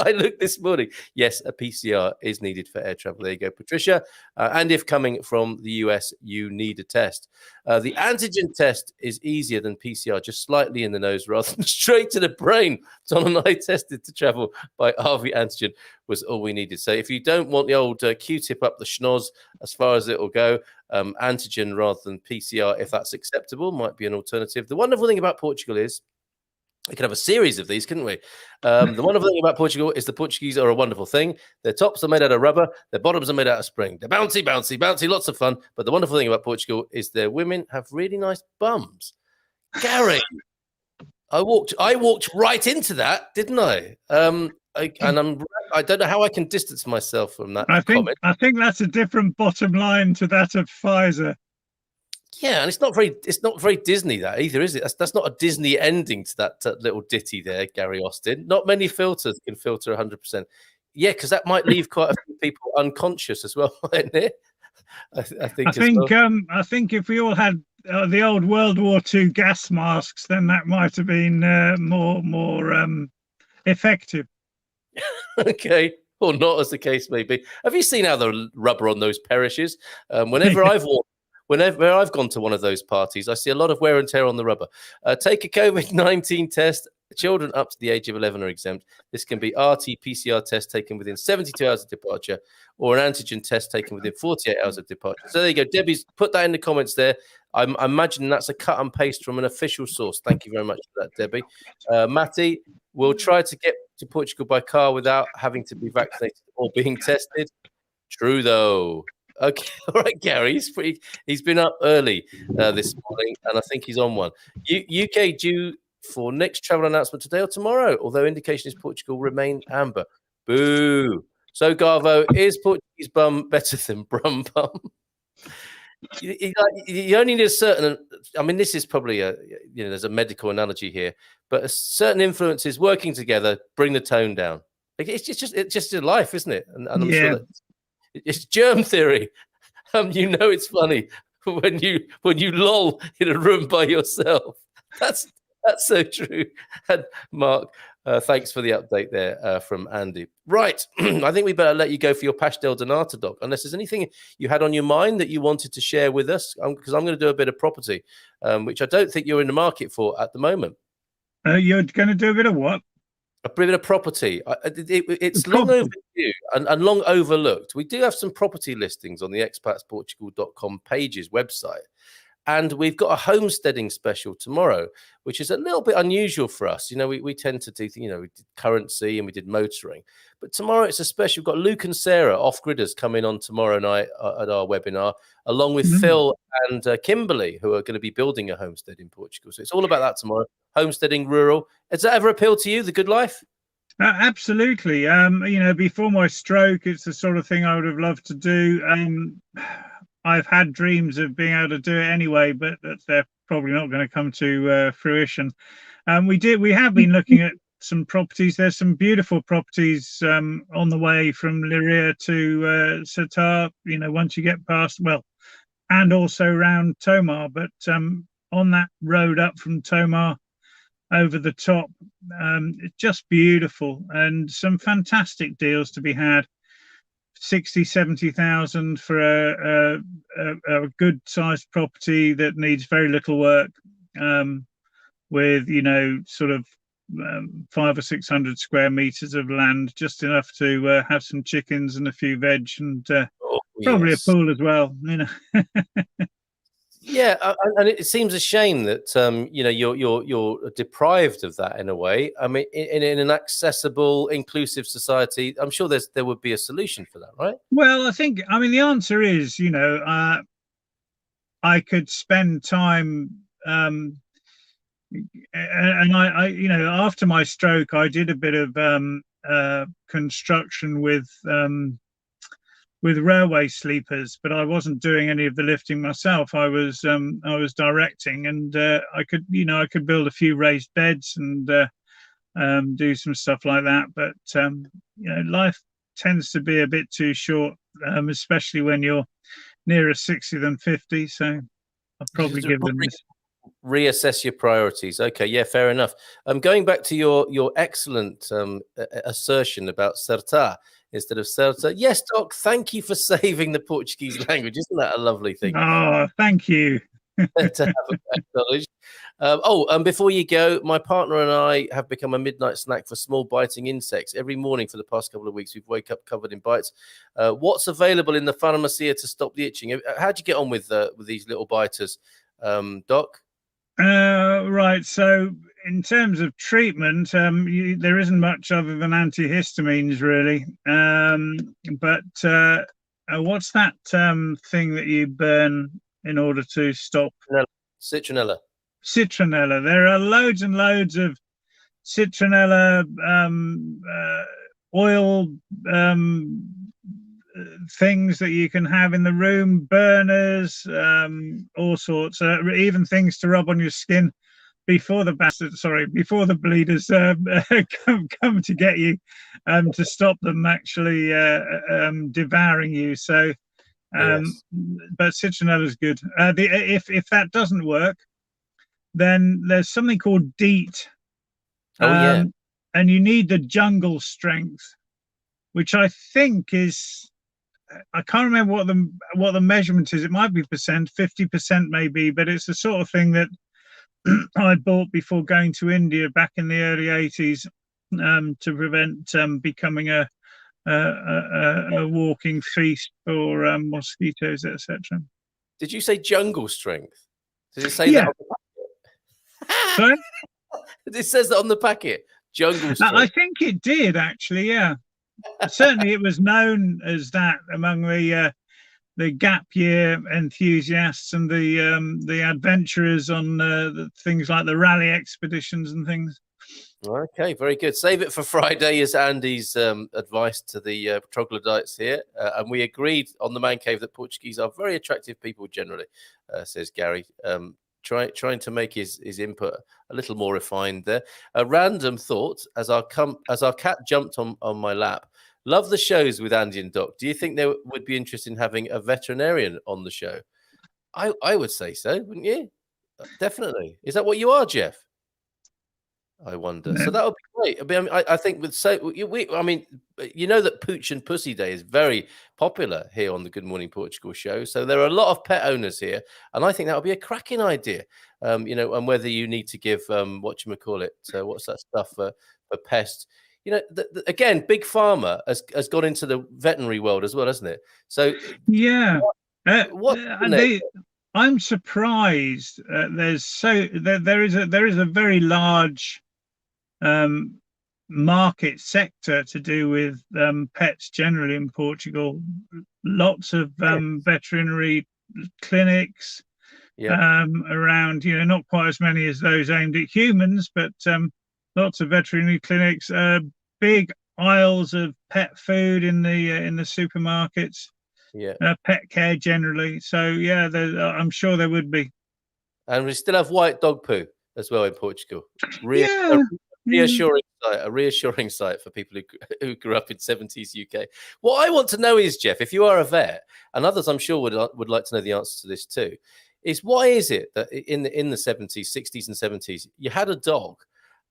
I looked this morning. Yes, a PCR is needed for air travel. There you go, Patricia. And if coming from the US, you need a test. The antigen test is easier than PCR, just slightly in the nose rather than straight to the brain. Don and I tested to travel by RV antigen was all we needed. So if you don't want the old Q-tip up the schnoz as far as it will go, antigen rather than PCR, if that's acceptable, might be an alternative. The wonderful thing about Portugal is we could have a series of these, couldn't we? The wonderful thing about Portugal is the Portuguese are a wonderful thing. Their tops are made out of rubber. Their bottoms are made out of spring. They're bouncy, bouncy, bouncy, lots of fun. But the wonderful thing about Portugal is their women have really nice bums. Gary, I walked right into that, didn't I? I don't know how I can distance myself from that comment. I think that's a different bottom line to that of Pfizer. Yeah, and it's not very Disney that either, is it? That's not a Disney ending to that little ditty there, Gary Austin. Not many filters can filter 100%. Yeah, because that might leave quite a few people unconscious as well, mightn't it? I think as well. I think if we all had the old World War II gas masks, then that might have been more effective. Okay. Or not, as the case may be. Have you seen how the rubber on those perishes? Whenever I've gone to one of those parties, I see a lot of wear and tear on the rubber. Take a COVID-19 test. Children up to the age of 11 are exempt. This can be RT-PCR test taken within 72 hours of departure, or an antigen test taken within 48 hours of departure. So there you go. Debbie's put that in the comments there. I'm imagining that's a cut and paste from an official source. Thank you very much for that, Debbie. Matty, we'll try to get to Portugal by car without having to be vaccinated or being tested. True, though. Okay, all right, Gary. He's been up early this morning, and I think he's on one. UK due for next travel announcement today or tomorrow, although indication is Portugal remain amber. Boo. So, Garvo, is Portuguese bum better than Brum bum? You only need a certain, I mean, this is probably there's a medical analogy here, but a certain influences working together bring the tone down. It's just your life, isn't it? And I'm sure that it's germ theory. It's funny when you loll in a room by yourself. That's so true. And Mark, thanks for the update there from Andy. Right, I think we better let you go for your pastel de nata, Doc, unless there's anything you had on your mind that you wanted to share with us, because I'm going to do a bit of property, which I don't think you're in the market for at the moment. You're going to do a bit of what? A bit of property. It's long overdue and long overlooked. We do have some property listings on the expatsportugal.com pages website. And we've got a homesteading special tomorrow, which is a little bit unusual for us. We tend to do, we did currency and we did motoring. But tomorrow it's a special. We've got Luke and Sarah, off-gridders, coming on tomorrow night at our webinar, along with Phil and Kimberly, who are going to be building a homestead in Portugal. So it's all about that tomorrow. Homesteading, rural. Has that ever appealed to you, the good life? Absolutely. Before my stroke, it's the sort of thing I would have loved to do. I've had dreams of being able to do it anyway, but they're probably not going to come to fruition. We have been looking at some properties. There's some beautiful properties on the way from Liria to Satar, once you get past, and also around Tomar. But on that road up from Tomar over the top, it's just beautiful, and some fantastic deals to be had. 60,000-70,000 for a good sized property that needs very little work, with sort of 500 or 600 square meters of land, just enough to have some chickens and a few veg, and probably a pool as well. Yeah, and it seems a shame that you're deprived of that in a way. I mean, in an accessible, inclusive society, I'm sure there would be a solution for that, right? Well, the answer is, I could spend time, and I after my stroke, I did a bit of construction with railway sleepers, but I wasn't doing any of the lifting myself. I was directing, and I could build a few raised beds and do some stuff like that. But life tends to be a bit too short, especially when you're nearer 60 than 50. So I'll probably give them this. Reassess your priorities. Okay, yeah, fair enough. Going back to your excellent assertion about Sertã instead of Ceuta. Yes, Doc, thank you for saving the Portuguese language. Isn't that a lovely thing? Oh, thank you. To have acknowledged. And before you go, my partner and I have become a midnight snack for small biting insects. Every morning for the past couple of weeks, we've woke up covered in bites. What's available in the pharmacia to stop the itching? How'd you get on with these little biters, Doc? Right. So in terms of treatment, there isn't much other than antihistamines, really. But what's that thing that you burn in order to stop? Citronella. Citronella. There are loads and loads of citronella oil things that you can have in the room, burners, all sorts, even things to rub on your skin before the bleeders come to get you, to stop them actually devouring you. So Um, Yes. but citronella is good. If that doesn't work, then there's something called DEET, Oh yeah. um, and you need the jungle strength, which I think is, I can't remember what the measurement is. It might be percent, 50% maybe, but it's the sort of thing that I bought before going to India back in the early 80s, to prevent becoming a walking feast for mosquitoes, etc. Did you say jungle strength? Did it say that Yeah, on the packet? sorry. It says that on the packet. Jungle I strength. think it did actually. Yeah, certainly it was known as that among the gap year enthusiasts and the adventurers on the things like the rally expeditions and things. Okay, very good. Save it for Friday is Andy's advice to the troglodytes here. And we agreed on the Man Cave that Portuguese are very attractive people generally, says Gary. Trying to make his input a little more refined there. A random thought as our cat jumped on my lap. Love the shows with Andy and Doc. Do you think they would be interested in having a veterinarian on the show? I would say so, wouldn't you? Definitely. Is that what you are, Jeff? I wonder. Yeah. So that would be great. I think with I mean, you know that Pooch and Pussy Day is very popular here on the Good Morning Portugal show. So there are a lot of pet owners here, and I think that would be a cracking idea. And whether you need to give whatchamacallit, what's that stuff for pests? Again, Big Pharma has gone into the veterinary world as well, hasn't it? So Yeah. what's the next? I'm surprised. There is a very large market sector to do with pets generally in Portugal. Lots of veterinary clinics Yeah, around. Not quite as many as those aimed at humans, but lots of veterinary clinics. Big aisles of pet food in the supermarkets. yeah. Pet care generally. So yeah, I'm sure there would be. And we still have white dog poo as well in Portugal. A Yeah, yeah. reassuring sight for people who grew up in 70s UK. What I want to know is, Jeff, if you are a vet, and others I'm sure would like to know the answer to this too, is why is it that in the 70s, 60s, and 70s you had a dog,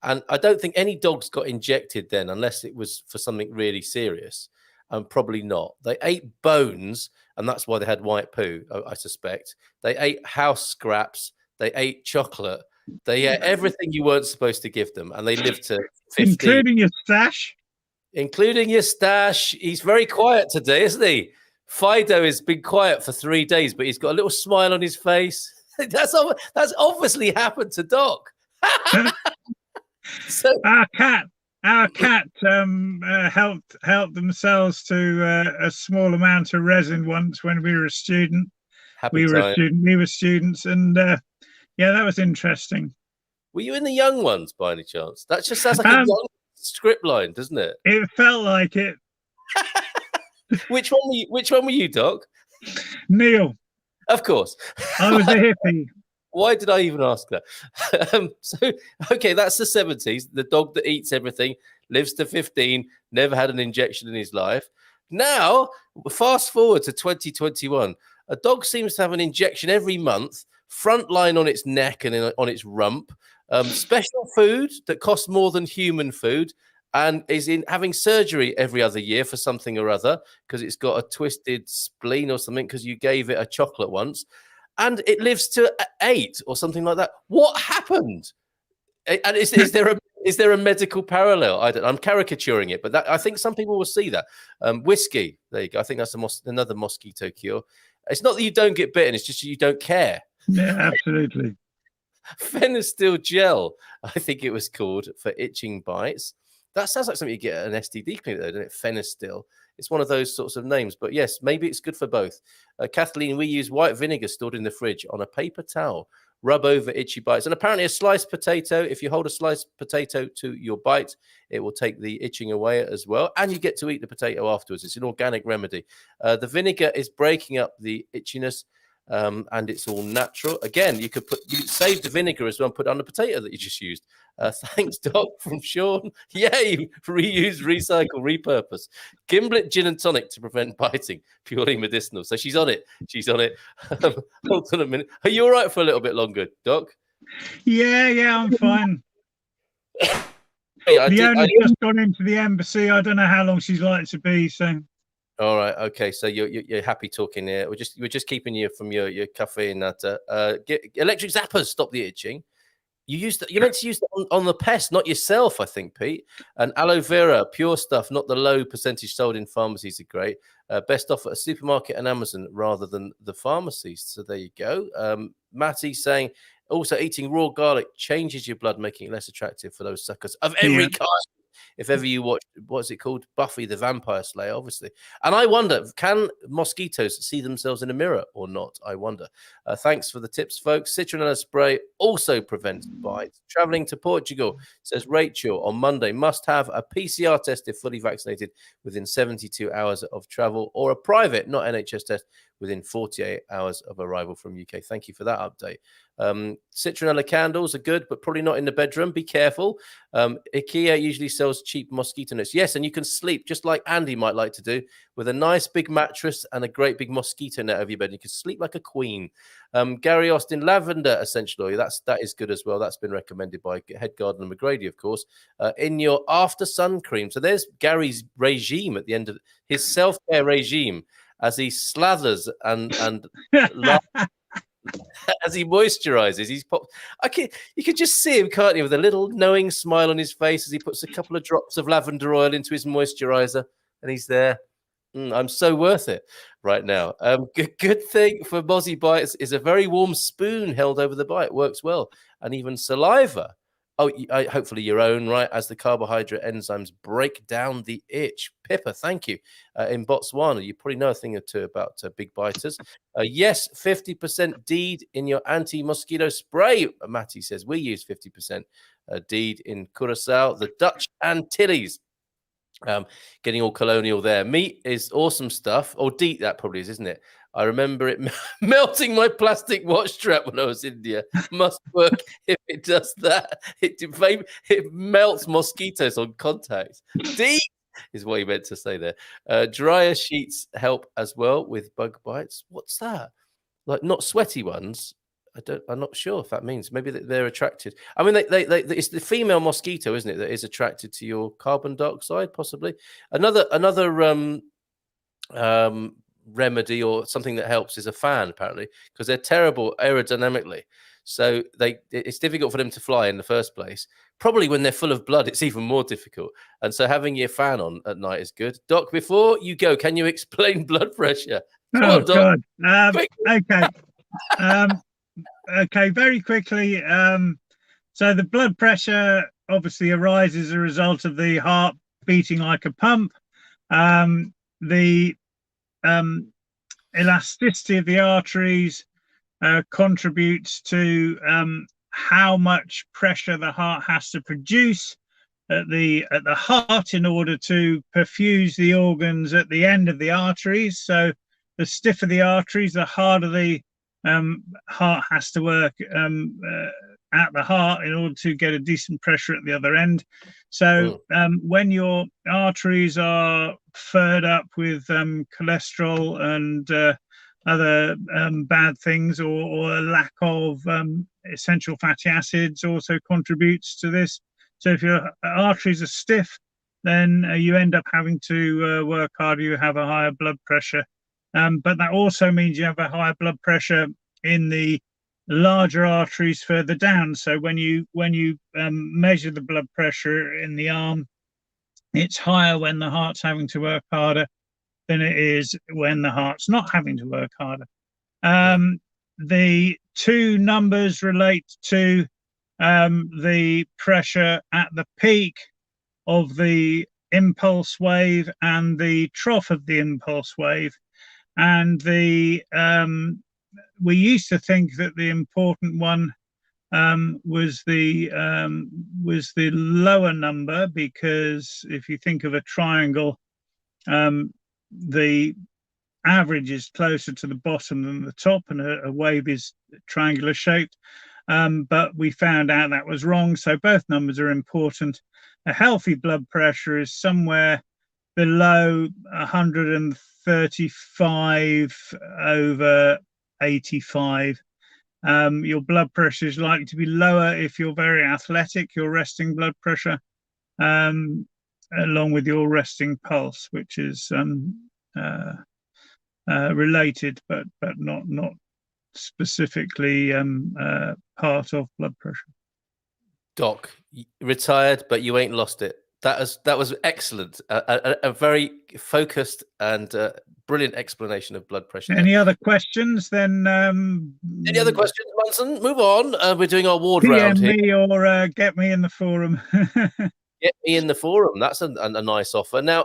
and I don't think any dogs got injected then unless it was for something really serious, and probably not. They ate bones, and that's why they had white poo. I suspect they ate house scraps. They ate chocolate. They ate everything you weren't supposed to give them, and they lived to 15, Including your stash. including your stash. He's very quiet today, isn't he? Fido has been quiet for 3 days, but he's got a little smile on his face. That's obviously happened to Doc. So Our cat helped themselves to a small amount of resin once when we were a student. happy time. We were students, and yeah, that was interesting. Were you in the young ones by any chance? That just sounds like a Um, young script line, doesn't it? it felt like it. Which one were you, Doc? Neil, Of course. I was a hippie. Why did I even ask that? Okay, that's the 70s. The dog that eats everything, lives to 15, never had an injection in his life. Now, fast forward to 2021. A dog seems to have an injection every month, front line on its neck and on its rump, special food that costs more than human food, and is in having surgery every other year for something or other because it's got a twisted spleen or something because you gave it a chocolate once, and it lives to 8 or something like that. What happened? And is there a medical parallel? I'm caricaturing it, but I think some people will see that. Whiskey, there you go. I think that's another mosquito cure. It's not that you don't get bitten; it's just you don't care. Yeah, absolutely. Fenistil gel, I think it was called, for itching bites. That sounds like something you get at an STD clinic, though, doesn't it? Fenistil. It's one of those sorts of names, but yes, maybe it's good for both. Kathleen, we use white vinegar stored in the fridge on a paper towel. Rub over itchy bites. And apparently a sliced potato, if you hold a sliced potato to your bite, it will take the itching away as well. And you get to eat the potato afterwards. It's an organic remedy. The vinegar is breaking up the itchiness. and it's all natural. Again, you save the vinegar as well and put it on the potato that you just used. Thanks, Doc, from Sean. Yay! Reuse, recycle, repurpose. Gimlet gin and tonic to prevent biting. Purely medicinal. So she's on it. She's on it. Hold on a minute. Are you all right for a little bit longer, Doc? Yeah, I'm fine. Yeah, Leona's just gone into the embassy. I don't know how long she's likely to be. So. All right. Okay. So you're happy talking here. We're just keeping you from your caffeine. That get electric zappers stop the itching. You meant to use that on the pest, not yourself, I think, Pete. And aloe vera, pure stuff, not the low percentage sold in pharmacies, are great. Best off at a supermarket and Amazon rather than the pharmacies. So there you go. Matty saying also eating raw garlic changes your blood, making it less attractive for those suckers of every kind. If ever you watch, what's it called? Buffy the Vampire Slayer, obviously. And I wonder, can mosquitoes see themselves in a mirror or not? I wonder. Thanks for the tips, folks. Citronella spray also prevents bites. Traveling to Portugal, says Rachel, on Monday, must have a PCR test if fully vaccinated within 72 hours of travel, or a private, not NHS test, within 48 hours of arrival from UK. Thank you for that update. Citronella candles are good, but probably not in the bedroom. Be careful. IKEA usually sells cheap mosquito nets. Yes, and you can sleep, just like Andy might like to do, with a nice big mattress and a great big mosquito net over your bed. You can sleep like a queen. Gary Austin, lavender essential oil. That is good as well. That's been recommended by head gardener McGrady, of course. In your after sun cream. So there's Gary's regime at the end of his self-care regime, as he slathers and as he moisturizes. You can just see him, can't you, with a little knowing smile on his face as he puts a couple of drops of lavender oil into his moisturizer, and he's there. I'm so worth it right now. Good thing for mozzie bites is a very warm spoon held over the bite. Works well. And even saliva. Oh, hopefully your own, right? As the carbohydrate enzymes break down the itch. Pippa, thank you. In Botswana, you probably know a thing or two about big biters. Yes, 50% deed in your anti-mosquito spray. Matty says we use 50% deed in Curacao, the Dutch Antilles. Getting all colonial there. Meat is awesome stuff. Or DEET, that probably is, isn't it? I remember it melting my plastic watch strap when I was in India. Must work if it does that. It melts mosquitoes on contact. DEET is what he meant to say there. Dryer sheets help as well with bug bites. What's that? Like not sweaty ones. I'm not sure if that means maybe that they're attracted. I mean, it's the female mosquito, isn't it, that is attracted to your carbon dioxide, possibly. Another remedy or something that helps is a fan, apparently, because they're terrible aerodynamically. So it's difficult for them to fly in the first place. Probably when they're full of blood, it's even more difficult. And so having your fan on at night is good. Doc, before you go, can you explain blood pressure? Come on, Doc. God. Okay. Okay, very quickly. So the blood pressure obviously arises as a result of the heart beating like a pump. The elasticity of the arteries contributes to how much pressure the heart has to produce at the heart in order to perfuse the organs at the end of the arteries. So the stiffer the arteries, the harder the heart has to work at the heart in order to get a decent pressure at the other end. So when your arteries are furred up with cholesterol and other bad things, or a lack of essential fatty acids, also contributes to this. So if your arteries are stiff, then you end up having to work harder. You have a higher blood pressure. But that also means you have a higher blood pressure in the larger arteries further down. So when you measure the blood pressure in the arm, it's higher when the heart's having to work harder than it is when the heart's not having to work harder. The two numbers relate to the pressure at the peak of the impulse wave and the trough of the impulse wave. And we used to think that the important one was the lower number, because if you think of a triangle, the average is closer to the bottom than the top, and a wave is triangular shaped. But we found out that was wrong. So both numbers are important. A healthy blood pressure is somewhere below 135/85. Your blood pressure is likely to be lower if you're very athletic, your resting blood pressure, along with your resting pulse, which is related, but not specifically part of blood pressure. Doc, retired, but you ain't lost it. That was excellent. A very focused and brilliant explanation of blood pressure. Any other questions? Then any other questions, Munson? Move on. We're doing our ward PM round here. me or get me in the forum. Get me in the forum. That's a nice offer. Now,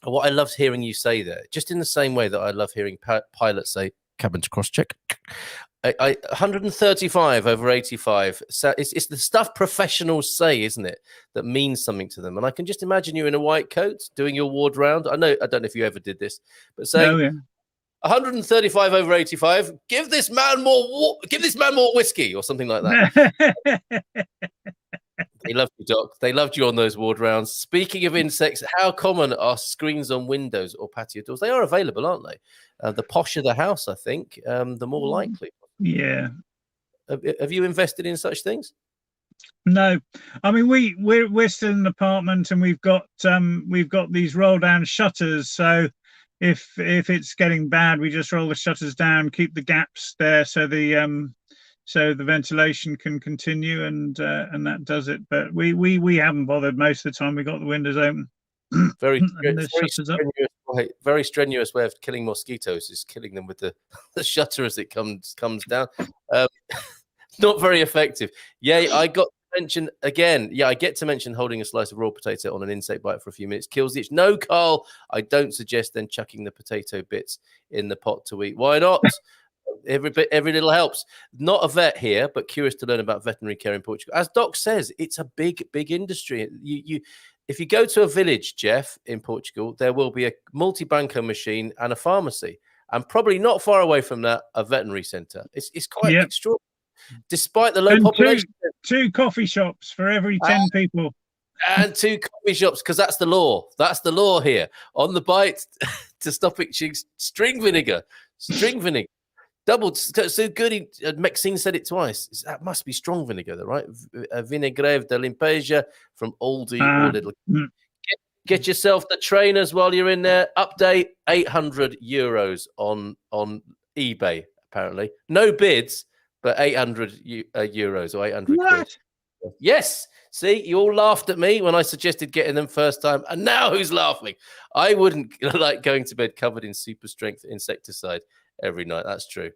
what I loved hearing you say there, just in the same way that I love hearing pilots say, cabin to cross check. 135/85. So it's the stuff professionals say, isn't it, that means something to them. And I can just imagine you in a white coat doing your ward round. I don't know if you ever did this, but saying 135/85. Give this man more whiskey or something like that. They loved you, Doc. They loved you on those ward rounds. Speaking of insects, how common are screens on windows or patio doors? They are available, aren't they? The posher the house, I think, the more likely. Yeah. Have you invested in such things? No, I mean we're still in an apartment, and we've got these roll down shutters. So if it's getting bad, we just roll the shutters down, keep the gaps there, so the ventilation can continue, and that does it. But we haven't bothered most of the time. We got the windows open. Very strenuous way of killing mosquitoes is killing them with the shutter as it comes down. Not very effective. Yeah, I got to mention again. Yeah, I get to mention holding a slice of raw potato on an insect bite for a few minutes kills the itch. No, Carl, I don't suggest then chucking the potato bits in the pot to eat. Why not? Every little helps. Not a vet here, but curious to learn about veterinary care in Portugal. As Doc says, it's a big industry. If you go to a village, Jeff, in Portugal, there will be a multi-banco machine and a pharmacy, and probably not far away from that, a veterinary centre. It's quite extraordinary, despite the low population. Two coffee shops for every 10 people. And 2 coffee shops, because that's the law. That's the law here. On the bite, to stop itching, string vinegar. Doubled. So good. Maxine said it twice. That must be strong vinegar, though, right? Vinaigrette de limpeja from Aldi or Lidl. Get yourself the trainers while you're in there. Update €800 on eBay. Apparently, no bids, but €800 or 800 quid. Yes. See, you all laughed at me when I suggested getting them first time, and now who's laughing? I wouldn't like going to bed covered in super strength insecticide every night. That's true.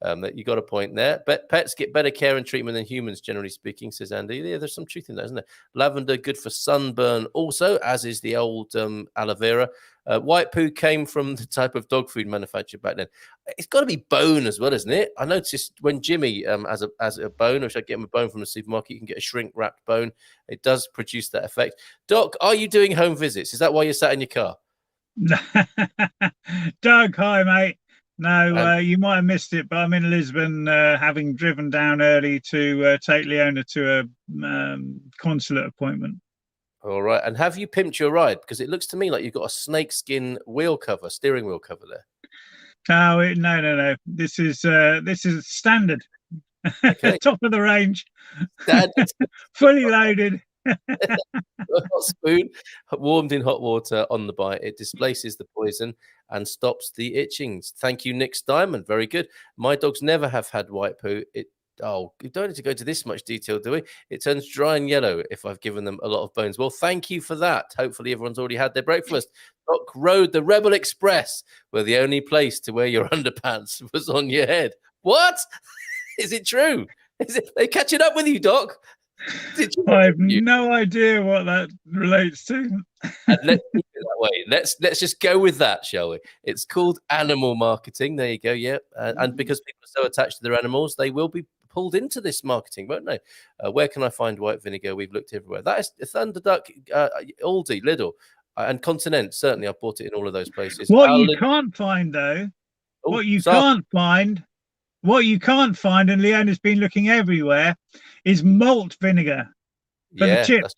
You got a point there. But pets get better care and treatment than humans, generally speaking, says Andy. Yeah, there's some truth in that, isn't there? Lavender, good for sunburn also, as is the old aloe vera. White poo came from the type of dog food manufactured back then. It's got to be bone as well, isn't it? I noticed when Jimmy has a bone, or should I get him a bone from the supermarket, you can get a shrink-wrapped bone. It does produce that effect. Doc, are you doing home visits? Is that why you're sat in your car? Doug, hi, mate. No, you might have missed it, but I'm in Lisbon, having driven down early to take Leona to a consulate appointment. All right. And have you pimped your ride? Because it looks to me like you've got a snakeskin steering wheel cover there. Oh, no. This is standard. Okay. Top of the range. Fully loaded. A hot spoon warmed in hot water on the bite. It displaces the poison and stops the itching. Thank you, Nick Steinman. Very good. My dogs never have had white poo. You don't need to go into this much detail, do we? It turns dry and yellow if I've given them a lot of bones. Well, thank you for that. Hopefully everyone's already had their breakfast. Doc rode the Rebel Express, where the only place to wear your underpants was on your head. What? Is it true? They're catching up with you, Doc? I have no idea what that relates to. Let's keep it that way. Let's just go with that, shall we? It's called animal marketing. There you go. Yeah, and because people are so attached to their animals, they will be pulled into this marketing, won't they? Where can I find white vinegar? We've looked everywhere. That is Thunder Duck, Aldi, Lidl. And Continent, certainly, I've bought it in all of those places. What you can't find, though, what you can't find, and Leona's been looking everywhere, is malt vinegar for the chips. That's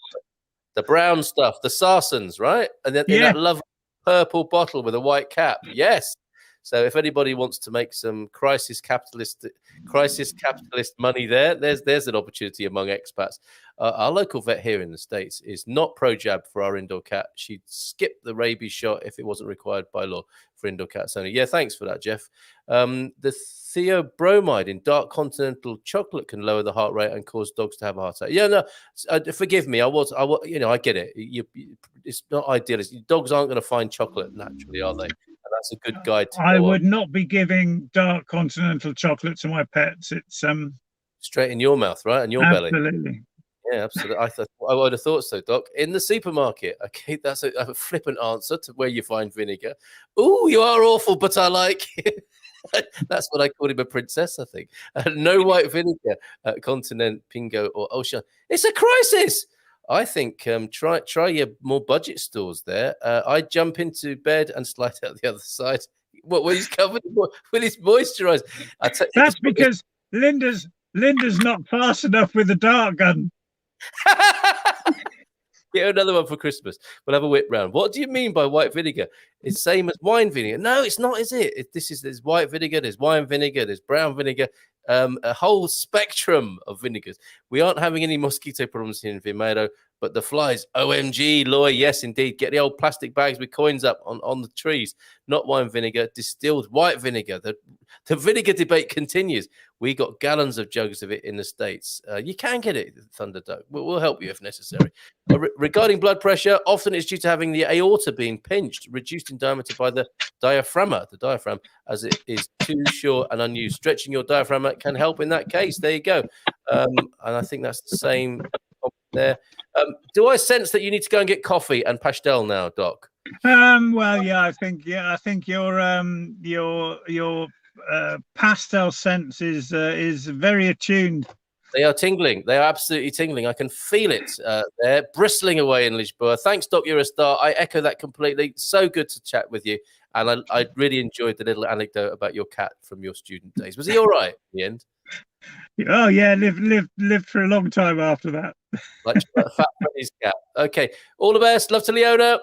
the brown stuff, the Sarsons, right? And then in that lovely purple bottle with a white cap. Yes. So if anybody wants to make some crisis capitalist money there's an opportunity among expats. Our local vet here in the States is not pro-jab for our indoor cat. She'd skip the rabies shot if it wasn't required by law for indoor cats only. Yeah, thanks for that, Jeff. The theobromide in dark continental chocolate can lower the heart rate and cause dogs to have a heart attack. Yeah, no, forgive me. I get it. It's not ideal. Dogs aren't going to find chocolate naturally, are they? And that's a good guide. I would not be giving dark continental chocolate to my pets. It's straight in your mouth, right? And your belly. Absolutely. Yeah, absolutely. I would have thought so, Doc. In the supermarket, okay, that's a flippant answer to where you find vinegar. Ooh, you are awful, but I like it. That's what I called him, a princess, I think. No white vinegar at Continent, Pingo, or Ocean. It's a crisis. I think try your more budget stores there. I jump into bed and slide out the other side. When he's covered with his moisturized. That's because Linda's not fast enough with the dart gun. Get another one for Christmas. We'll have a whip round. What do you mean by white vinegar? It's same as wine vinegar. No, it's not, is it? There's white vinegar, there's wine vinegar, there's brown vinegar, a whole spectrum of vinegars. We aren't having any mosquito problems here in Vimeiro, but the flies, OMG, Loy, yes, indeed. Get the old plastic bags with coins up on the trees. Not wine vinegar, distilled white vinegar. The vinegar debate continues. We got gallons of jugs of it in the States. You can get it, Thunder Duck. We'll help you if necessary. Regarding blood pressure, often it's due to having the aorta being pinched, reduced in diameter by the diaphragm, as it is too short and unused. Stretching your diaphragm can help in that case. There you go. And I think that's the same there. Do I sense that you need to go and get coffee and pastel now, Doc? Well, yeah, I think your pastel sense is very attuned. They are tingling. They are absolutely tingling. I can feel it there, bristling away in Lisboa. Thanks, Doc. You're a star. I echo that completely. So good to chat with you. And I really enjoyed the little anecdote about your cat from your student days. Was he all right in the end? Oh, yeah. Lived for a long time after that. Like Fat Freddy's cat. Okay. All the best. Love to Leona.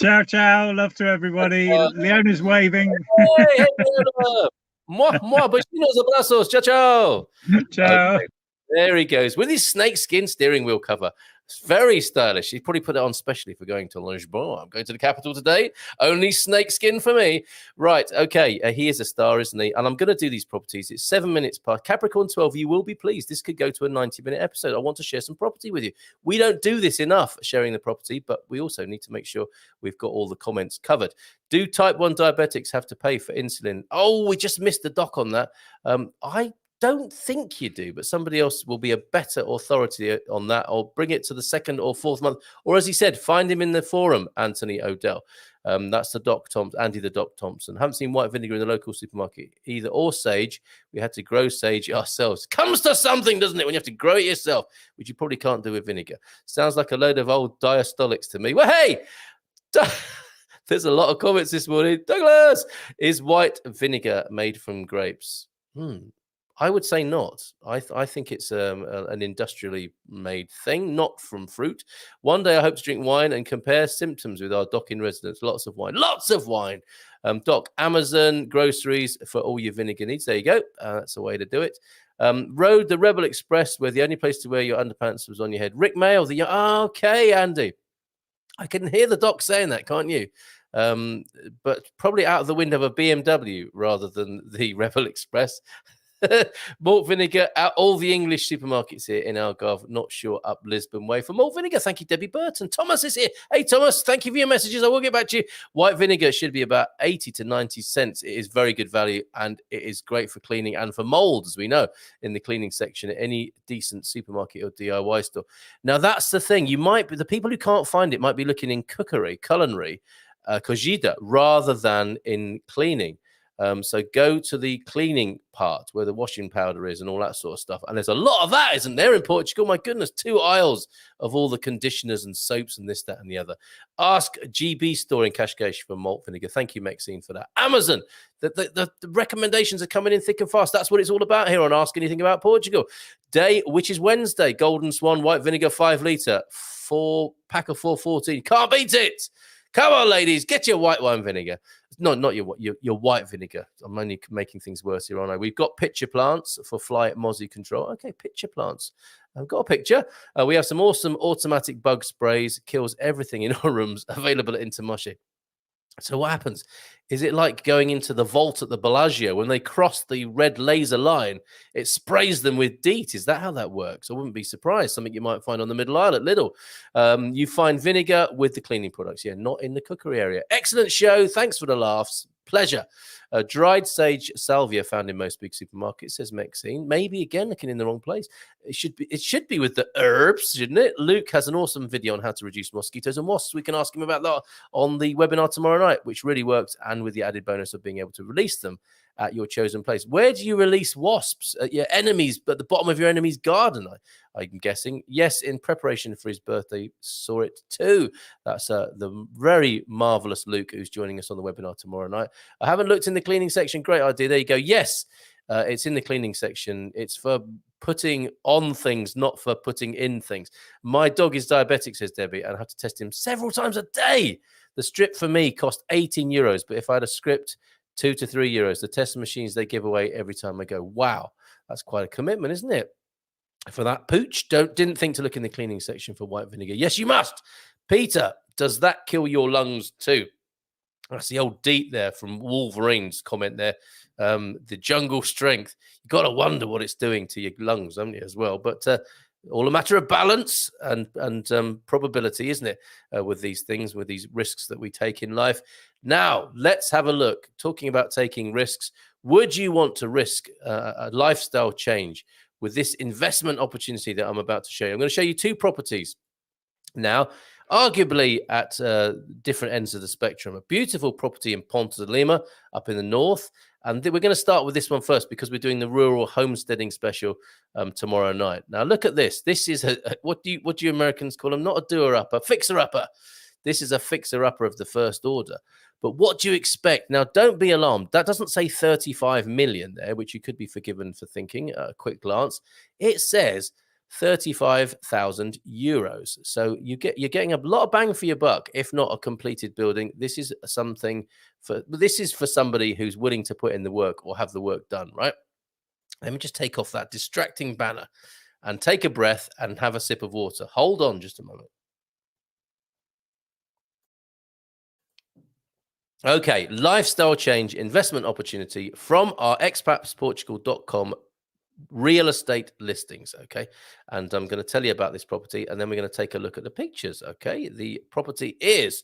Ciao, ciao. Love to everybody. Leona's waving. Hey, Leona. Moi, besinos, abrazos. Ciao, ciao. Ciao. Okay. There he goes with his snakeskin steering wheel cover. It's very stylish. He probably put it on specially for going to Lisbon. I'm going to the capital today. Only snakeskin for me. Right. Okay. He is a star, isn't he? And I'm going to do these properties. It's 7 minutes past. Capricorn 12, you will be pleased. This could go to a 90-minute episode. I want to share some property with you. We don't do this enough, sharing the property, but we also need to make sure we've got all the comments covered. Do type 1 diabetics have to pay for insulin? Oh, we just missed the doc on that. I don't think you do, but somebody else will be a better authority on that. I'll bring it to the 2nd or 4th month. Or as he said, find him in the forum, Anthony Odell. That's the Doc Thomson, Andy the Doc Thomson. Haven't seen white vinegar in the local supermarket either, or sage. We had to grow sage ourselves. Comes to something, doesn't it, when you have to grow it yourself, which you probably can't do with vinegar. Sounds like a load of old diastolics to me. Well, hey, there's a lot of comments this morning. Douglas, is white vinegar made from grapes? I would say not. I think it's an industrially made thing, not from fruit. One day I hope to drink wine and compare symptoms with our Doc in residence. Lots of wine. Lots of wine. Doc, Amazon, groceries for all your vinegar needs. There you go. That's a way to do it. Rode the Rebel Express where the only place to wear your underpants was on your head. Rick Mail. Okay, Andy. I can hear the Doc saying that, can't you? But probably out of the window of a BMW rather than the Rebel Express. Malt vinegar at all the English supermarkets here in Algarve, not sure up Lisbon way. For malt vinegar, thank you, Debbie Burton. Thomas is here. Hey, Thomas, thank you for your messages. I will get back to you. White vinegar should be about 80 to 90 cents. It is very good value and it is great for cleaning and for mold, as we know, in the cleaning section at any decent supermarket or DIY store. Now, that's the thing. The people who can't find it might be looking in culinary, cogida, rather than in cleaning. So go to the cleaning part where the washing powder is and all that sort of stuff. And there's a lot of that, isn't there, in Portugal? My goodness, 2 aisles of all the conditioners and soaps and this, that, and the other. Ask GB Store in Cascais for malt vinegar. Thank you, Maxine, for that. Amazon, the recommendations are coming in thick and fast. That's what it's all about here on Ask Anything About Portugal. Day, which is Wednesday, Golden Swan white vinegar 5 litre, 4-pack of 414. Can't beat it. Come on, ladies, get your white wine vinegar. No, not your white vinegar. I'm only making things worse here, aren't I? We've got pitcher plants for fly mozzie control. Okay, pitcher plants. I've got a picture. We have some awesome automatic bug sprays. Kills everything in our rooms. Available at Intermarché. So what happens? Is it like going into the vault at the Bellagio when they cross the red laser line? It sprays them with DEET. Is that how that works? I wouldn't be surprised. Something you might find on the middle aisle at Lidl. You find vinegar with the cleaning products. Yeah, not in the cookery area. Excellent show. Thanks for the laughs. Pleasure. Dried sage salvia found in most big supermarkets, says Maxine. Maybe again looking in the wrong place. It should be with the herbs, shouldn't it? Luke has an awesome video on how to reduce mosquitoes and wasps. We can ask him about that on the webinar tomorrow night, which really works, and with the added bonus of being able to release them at your chosen place. Where do you release wasps? At your enemies, at the bottom of your enemy's garden, I'm guessing. Yes, in preparation for his birthday, saw it too. That's the very marvelous Luke who's joining us on the webinar tomorrow night. I haven't looked in the cleaning section. Great idea. There you go. Yes, it's in the cleaning section. It's for putting on things, not for putting in things. My dog is diabetic, says Debbie, and I have to test him several times a day. The strip for me cost 18 euros, but if I had a script, 2 to 3 euros. The test machines they give away every time I go. Wow, that's quite a commitment, isn't it? For that pooch, didn't think to look in the cleaning section for white vinegar. Yes, you must. Peter, does that kill your lungs too? That's the old deep there from Wolverine's comment there. The jungle strength. You got to wonder what it's doing to your lungs, haven't you, as well? But all a matter of balance and probability, isn't it, with these things, with these risks that we take in life. Now, let's have a look. Talking about taking risks, would you want to risk a lifestyle change with this investment opportunity that I'm about to show you? I'm going to show you 2 properties now, arguably at different ends of the spectrum. A beautiful property in Ponte de Lima up in the north. And we're going to start with this one first because we're doing the rural homesteading special tomorrow night. Now, look at this. This is what do you Americans call them? Not a doer-upper, fixer-upper. This is a fixer-upper of the first order. But what do you expect? Now, don't be alarmed. That doesn't say 35 million there, which you could be forgiven for thinking at a quick glance. It says 35,000 euros. So you're getting a lot of bang for your buck, if not a completed building. This is for somebody who's willing to put in the work or have the work done, right? Let me just take off that distracting banner and take a breath and have a sip of water. Hold on just a moment. Okay, lifestyle change investment opportunity from our expatsportugal.com real estate listings. Okay, and I'm going to tell you about this property, and then we're going to take a look at the pictures. Okay, the property is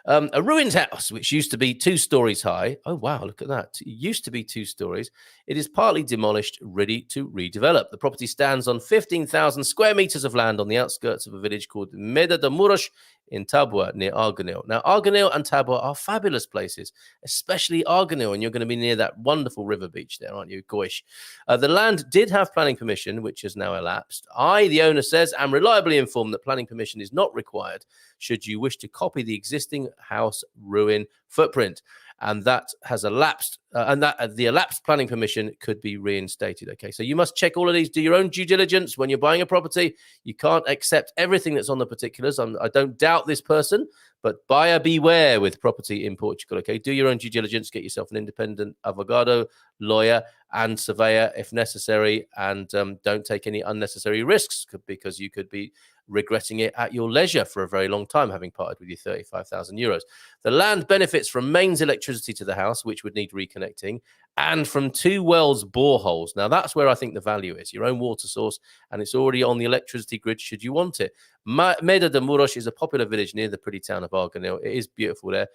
a ruined house which used to be 2 stories high. Oh wow, look at that. It used to be 2 stories. It is partly demolished, ready to redevelop. The property stands on 15,000 square meters of land on the outskirts of a village called Meda de Muros in Tabua near Arganil. Now, Arganil and Tabua are fabulous places, especially Arganil, and you're going to be near that wonderful river beach there, aren't you? Goish. The land did have planning permission, which has now elapsed. I, the owner, says, am reliably informed that planning permission is not required should you wish to copy the existing house ruin footprint. And that has elapsed, and that the elapsed planning permission could be reinstated. Okay, so you must check all of these, do your own due diligence when you're buying a property. You can't accept everything that's on the particulars. I don't doubt this person, but buyer beware with property in Portugal. Okay, do your own due diligence, get yourself an independent avocado, lawyer, and surveyor if necessary, and don't take any unnecessary risks because you could be regretting it at your leisure for a very long time, having parted with your 35,000 euros. The land benefits from mains electricity to the house, which would need reconnecting, and from 2 wells boreholes. Now, that's where I think the value is, your own water source, and it's already on the electricity grid should you want it. Meda de Muros is a popular village near the pretty town of Arganil. It is beautiful there.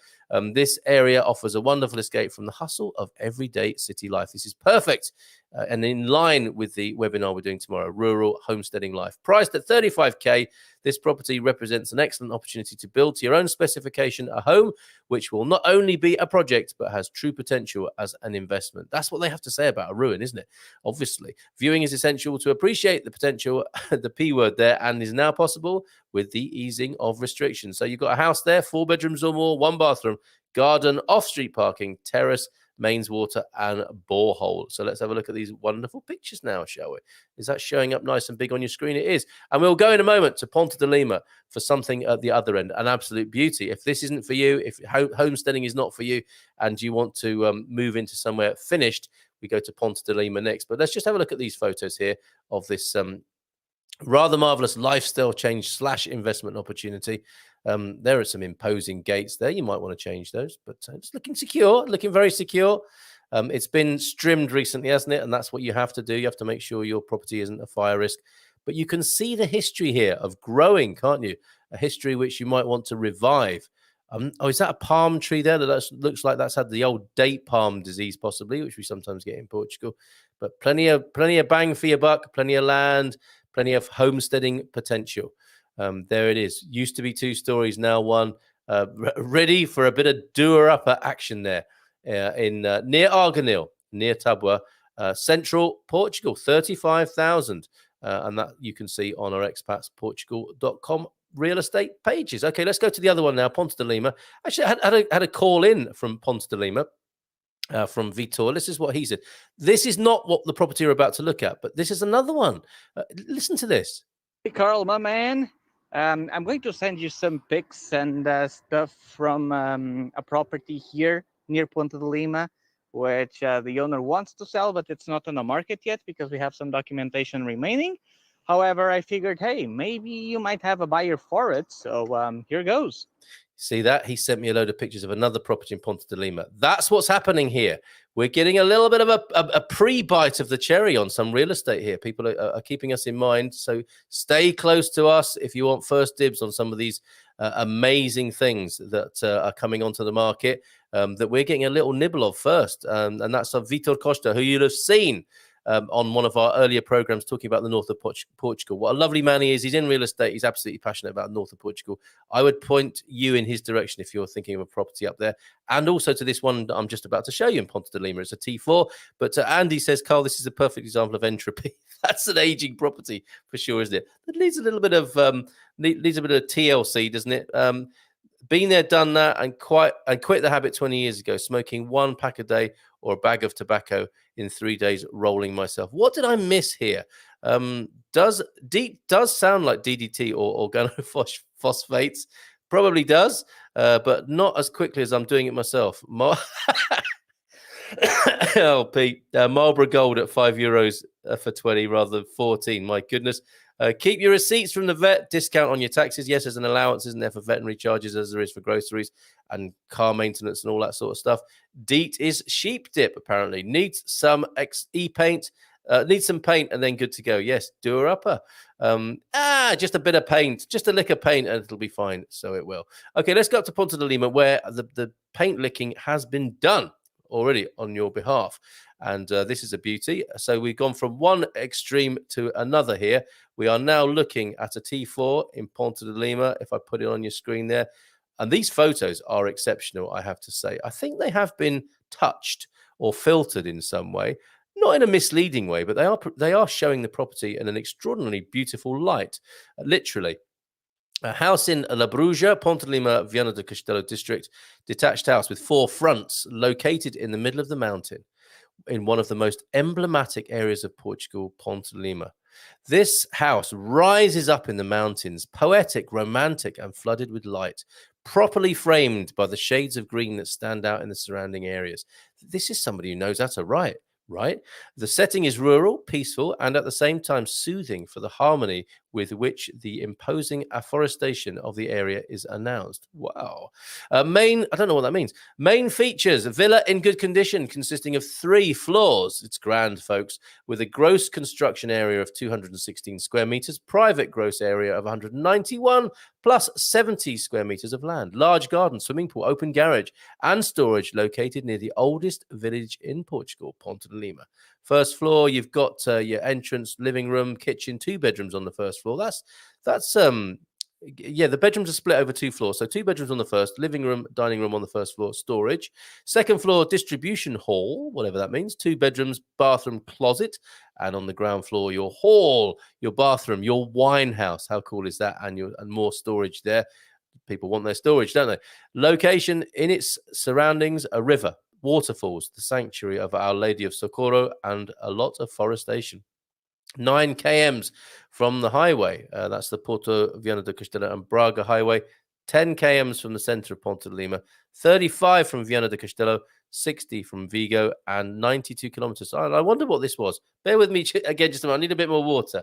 This area offers a wonderful escape from the hustle of everyday city life. This is perfect and in line with the webinar we're doing tomorrow, Rural Homesteading Life. Priced at 35k, This property represents an excellent opportunity to build to your own specification a home which will not only be a project but has true potential as an investment. That's what they have to say about a ruin, isn't it? Obviously, viewing is essential to appreciate the potential, the P word there, and is now possible with the easing of restrictions. So you've got a house there, 4 bedrooms or more, 1 bathroom, garden, off-street parking, terrace, mains water, and borehole. So let's have a look at these wonderful pictures now, shall we? Is that showing up nice and big on your screen? It is. And we'll go in a moment to Ponta de Lima for something at the other end, an absolute beauty. If this isn't for you, if homesteading is not for you, and you want to move into somewhere finished, we go to Ponta de Lima next. But let's just have a look at these photos here of this rather marvelous lifestyle change / investment opportunity. There are some imposing gates there. You might want to change those, but it's looking secure, looking very secure. It's been trimmed recently, hasn't it? And that's what you have to do. You have to make sure your property isn't a fire risk. But you can see the history here of growing, can't you? A history which you might want to revive. Oh, is that a palm tree there? That looks like that's had the old date palm disease, possibly, which we sometimes get in Portugal. But plenty of bang for your buck, plenty of land, plenty of homesteading potential. There it is. Used to be 2 stories, now 1. Ready for a bit of doer-upper action there in near Arganil, near Tabua, central Portugal, 35,000. And that you can see on our expatsportugal.com real estate pages. Okay, let's go to the other one now, Ponta de Lima. Actually, I had a call in from Ponta de Lima. From Vitor. This is what he said. This is not what the property you're about to look at, but this is another one. Listen to this. Hey, Carl, my man. I'm going to send you some pics and stuff from a property here near Ponta de Lima, which the owner wants to sell, but it's not on the market yet because we have some documentation remaining. However, I figured, hey, maybe you might have a buyer for it. So here goes. See that? He sent me a load of pictures of another property in Ponta de Lima. That's what's happening here. We're getting a little bit of a pre-bite of the cherry on some real estate here. People are keeping us in mind. So stay close to us if you want first dibs on some of these amazing things that are coming onto the market that we're getting a little nibble of first. And that's Vitor Costa, who you'll have seen on one of our earlier programs talking about the north of Portugal. What a lovely man he is. He's in real estate. He's absolutely passionate about north of Portugal. I would point you in his direction if you're thinking of a property up there. And also to this one that I'm just about to show you in Ponta de Lima. It's a T4. But Andy says, Carl, this is a perfect example of entropy. That's an aging property for sure, isn't it? It needs a little bit of TLC, doesn't it? Been there, done that, and quit the habit 20 years ago, smoking 1 pack a day or a bag of tobacco in 3 days, rolling myself. What did I miss here? Does sound like DDT or organophosphates? Probably does, but not as quickly as I'm doing it myself. Oh, Pete, Marlboro Gold at €5 for 20 rather than 14. My goodness. Keep your receipts from the vet. Discount on your taxes. Yes, there's an allowance, isn't there, for veterinary charges as there is for groceries and car maintenance and all that sort of stuff. DEET is sheep dip, apparently. Needs some e-paint. Needs some paint and then good to go. Yes, doer-upper. Just a bit of paint. Just a lick of paint and it'll be fine. So it will. Okay, let's go up to Ponta de Lima where the paint licking has been done already on your behalf. And this is a beauty. So we've gone from one extreme to another here. We are now looking at a T4 in Ponta de Lima, if I put it on your screen there. And these photos are exceptional, I have to say. I think they have been touched or filtered in some way. Not in a misleading way, but they are showing the property in an extraordinarily beautiful light, literally. A house in La Bruja, Ponta de Lima, Viana do Castelo district, detached house with 4 fronts, located in the middle of the mountain, in one of the most emblematic areas of Portugal, Ponta de Lima. This house rises up in the mountains, poetic, romantic, and flooded with light, properly framed by the shades of green that stand out in the surrounding areas. This is somebody who knows how to write. Right? The setting is rural, peaceful, and at the same time soothing for the harmony with which the imposing afforestation of the area is announced. Wow. I don't know what that means. Main features, a villa in good condition consisting of 3 floors. It's grand, folks, with a gross construction area of 216 square meters, private gross area of 191, plus 70 square meters of land, large garden, swimming pool, open garage, and storage located near the oldest village in Portugal, Ponta de Lima. First floor, you've got your entrance, living room, kitchen, 2 bedrooms on the first floor. That's Yeah, the bedrooms are split over 2 floors. So 2 bedrooms on the first, living room, dining room on the first floor, storage. Second floor, distribution hall, whatever that means. 2 bedrooms, bathroom, closet. And on the ground floor, your hall, your bathroom, your wine house. How cool is that? And more storage there. People want their storage, don't they? Location in its surroundings, a river, waterfalls, the sanctuary of Our Lady of Socorro, and a lot of forestation. 9 kms from the highway. That's the Porto Viana do Castelo and Braga highway. 10 kms from the center of Ponta de Lima. 35 from Viana do Castelo. 60 from Vigo. And 92 kilometers. I wonder what this was. Bear with me again just a moment. I need a bit more water.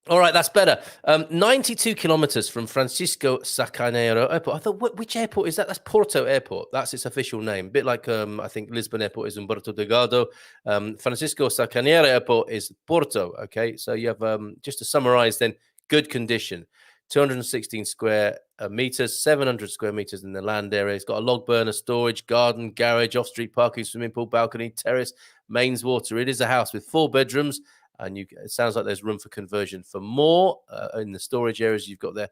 All right, that's better. 92 kilometers from Francisco Sacaneiro Airport. I thought, which airport is that? That's Porto Airport. That's its official name. A bit like, I think Lisbon Airport is Humberto Delgado. Francisco Sacaneiro Airport is Porto. Okay, so you have, just to summarize then, good condition. 216 square meters, 700 square meters in the land area. It's got a log burner, storage, garden, garage, off-street parking, swimming pool, balcony, terrace, mains water. It is a house with 4 bedrooms. And it sounds like there's room for conversion for more in the storage areas you've got there.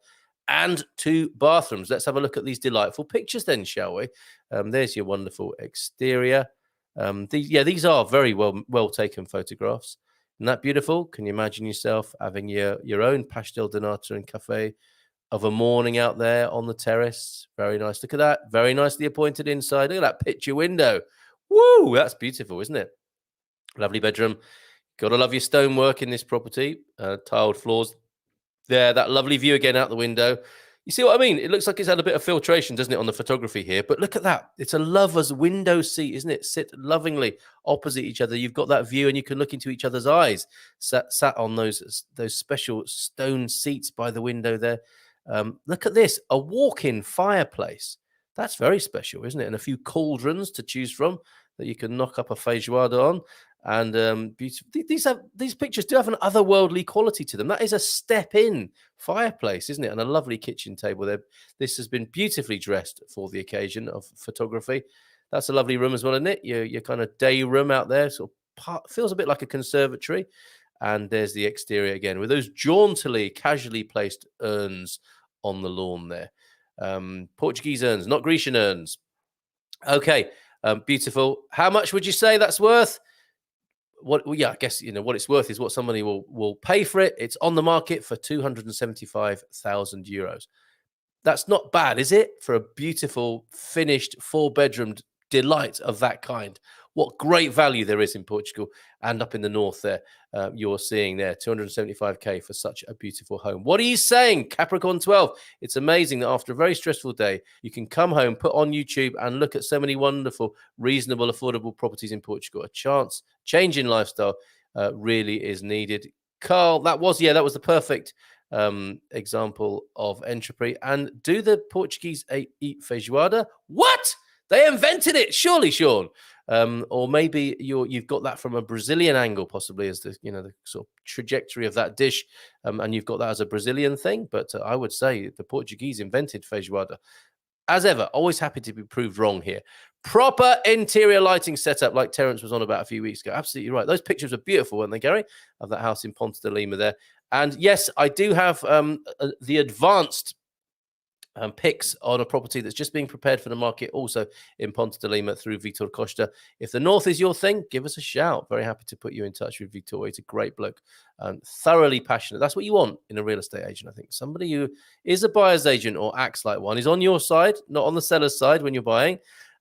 And 2 bathrooms. Let's have a look at these delightful pictures then, shall we? There's your wonderful exterior. These are very well taken photographs. Isn't that beautiful? Can you imagine yourself having your own pastel de nata and cafe of a morning out there on the terrace? Very nice. Look at that. Very nicely appointed inside. Look at that picture window. Woo! That's beautiful, isn't it? Lovely bedroom. Got to love your stonework in this property. Tiled floors there. That lovely view again out the window. You see what I mean? It looks like it's had a bit of filtration, doesn't it, on the photography here? But look at that. It's a lover's window seat, isn't it? Sit lovingly opposite each other. You've got that view and you can look into each other's eyes. Sat on those special stone seats by the window there. Look at this. A walk-in fireplace. That's very special, isn't it? And a few cauldrons to choose from that you can knock up a feijoada on. And these pictures do have an otherworldly quality to them. That is a step-in fireplace, isn't it? And a lovely kitchen table there. This has been beautifully dressed for the occasion of photography. That's a lovely room as well, isn't it? Your kind of day room out there. Sort of feels a bit like a conservatory. And there's the exterior again with those jauntily, casually placed urns on the lawn there. Portuguese urns, not Grecian urns. Okay, beautiful. How much would you say that's worth? I guess what it's worth is what somebody will pay for it. It's on the market for 275,000 euros. That's not bad, is it? For a beautiful, finished, 4-bedroomed delight of that kind. What great value there is in Portugal and up in the north there. You're seeing there 275k for such a beautiful home. What are you saying, Capricorn 12? It's amazing that after a very stressful day, you can come home, put on YouTube and look at so many wonderful, reasonable, affordable properties in Portugal. A change in lifestyle really is needed. Carl, that was the perfect example of entropy. And do the Portuguese eat feijoada? What? They invented it, surely, Sean. Or maybe you've got that from a Brazilian angle, possibly as the sort of trajectory of that dish, and you've got that as a Brazilian thing. But I would say the Portuguese invented feijoada. As ever, always happy to be proved wrong here. Proper interior lighting setup, like Terence was on about a few weeks ago. Absolutely right. Those pictures are beautiful, weren't they, Gary? Of that house in Ponta de Lima there. And yes, I do have the advanced pics on a property that's just being prepared for the market also in Ponta de Lima through Vitor Costa. If the north is your thing, give us a shout. Very happy to put you in touch with Vitor. He's a great bloke and thoroughly passionate. That's what you want in a real estate agent, I think. Somebody who is a buyer's agent or acts like one, is on your side, not on the seller's side when you're buying,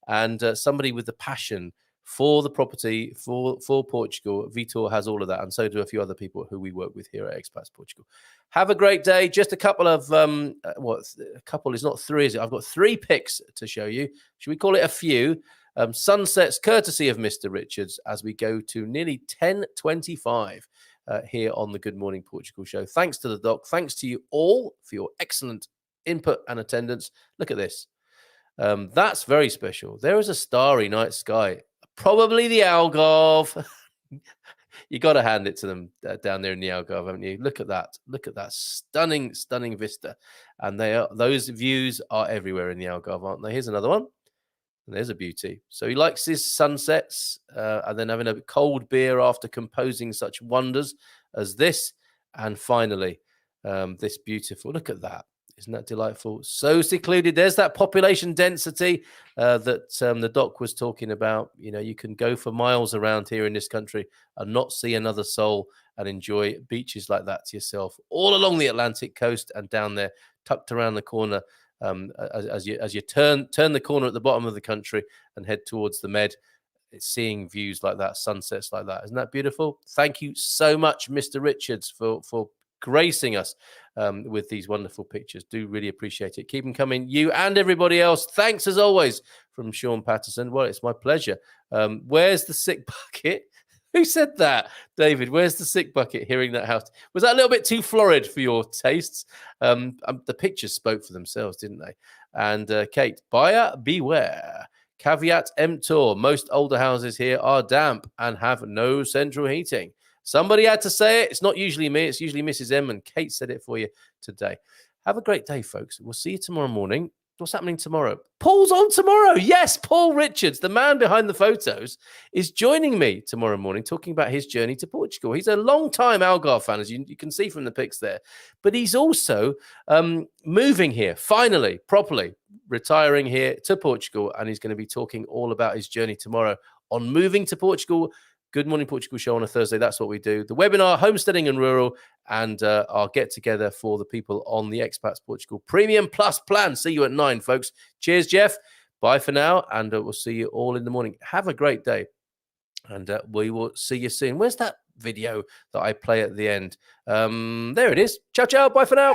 and somebody with the passion for the property, for Portugal. Vitor has all of that, and so do a few other people who we work with here at Expats Portugal. Have a great day. Just a couple of, a couple is not 3, is it? I've got 3 picks to show you. Should we call it a few? Sunsets, courtesy of Mr. Richards, as we go to nearly 10:25 here on the Good Morning Portugal show. Thanks to the doc. Thanks to you all for your excellent input and attendance. Look at this. That's very special. There is a starry night sky. Probably the Algarve. You got to hand it to them down there in the Algarve, haven't you? Look at that. Look at that stunning, stunning vista. And those views are everywhere in the Algarve, aren't they? Here's another one. And there's a beauty. So he likes his sunsets and then having a cold beer after composing such wonders as this. And finally, this beautiful, look at that. Isn't that delightful? So secluded. There's that population density that the doc was talking about. You know, you can go for miles around here in this country and not see another soul and enjoy beaches like that to yourself all along the Atlantic coast and down there, tucked around the corner. As you turn the corner at the bottom of the country and head towards the Med, it's seeing views like that, sunsets like that. Isn't that beautiful? Thank you so much, Mr. Richards, for gracing us with these wonderful pictures. Do really appreciate it. Keep them coming. You and everybody else. Thanks as always from Sean Patterson. Well, it's my pleasure. Where's the sick bucket? Who said that? David, where's the sick bucket? Hearing that house. Was that a little bit too florid for your tastes? The pictures spoke for themselves, didn't they? And Kate, buyer beware. Caveat emptor. Most older houses here are damp and have no central heating. Somebody had to say it. It's not usually me. It's usually Mrs. M, and Kate said it for you today. Have a great day, folks. We'll see you tomorrow morning. What's happening tomorrow? Paul's on tomorrow. Yes, Paul Richards, the man behind the photos, is joining me tomorrow morning talking about his journey to Portugal. He's a long-time Algarve fan, as you can see from the pics there. But he's also moving here, finally, properly, retiring here to Portugal. And he's going to be talking all about his journey tomorrow on moving to Portugal. Good Morning Portugal show on a Thursday. That's what we do. The webinar, Homesteading and Rural, and our get-together for the people on the Expats Portugal Premium Plus plan. See you at 9, folks. Cheers, Jeff. Bye for now, and we'll see you all in the morning. Have a great day, and we will see you soon. Where's that video that I play at the end? There it is. Ciao, ciao. Bye for now.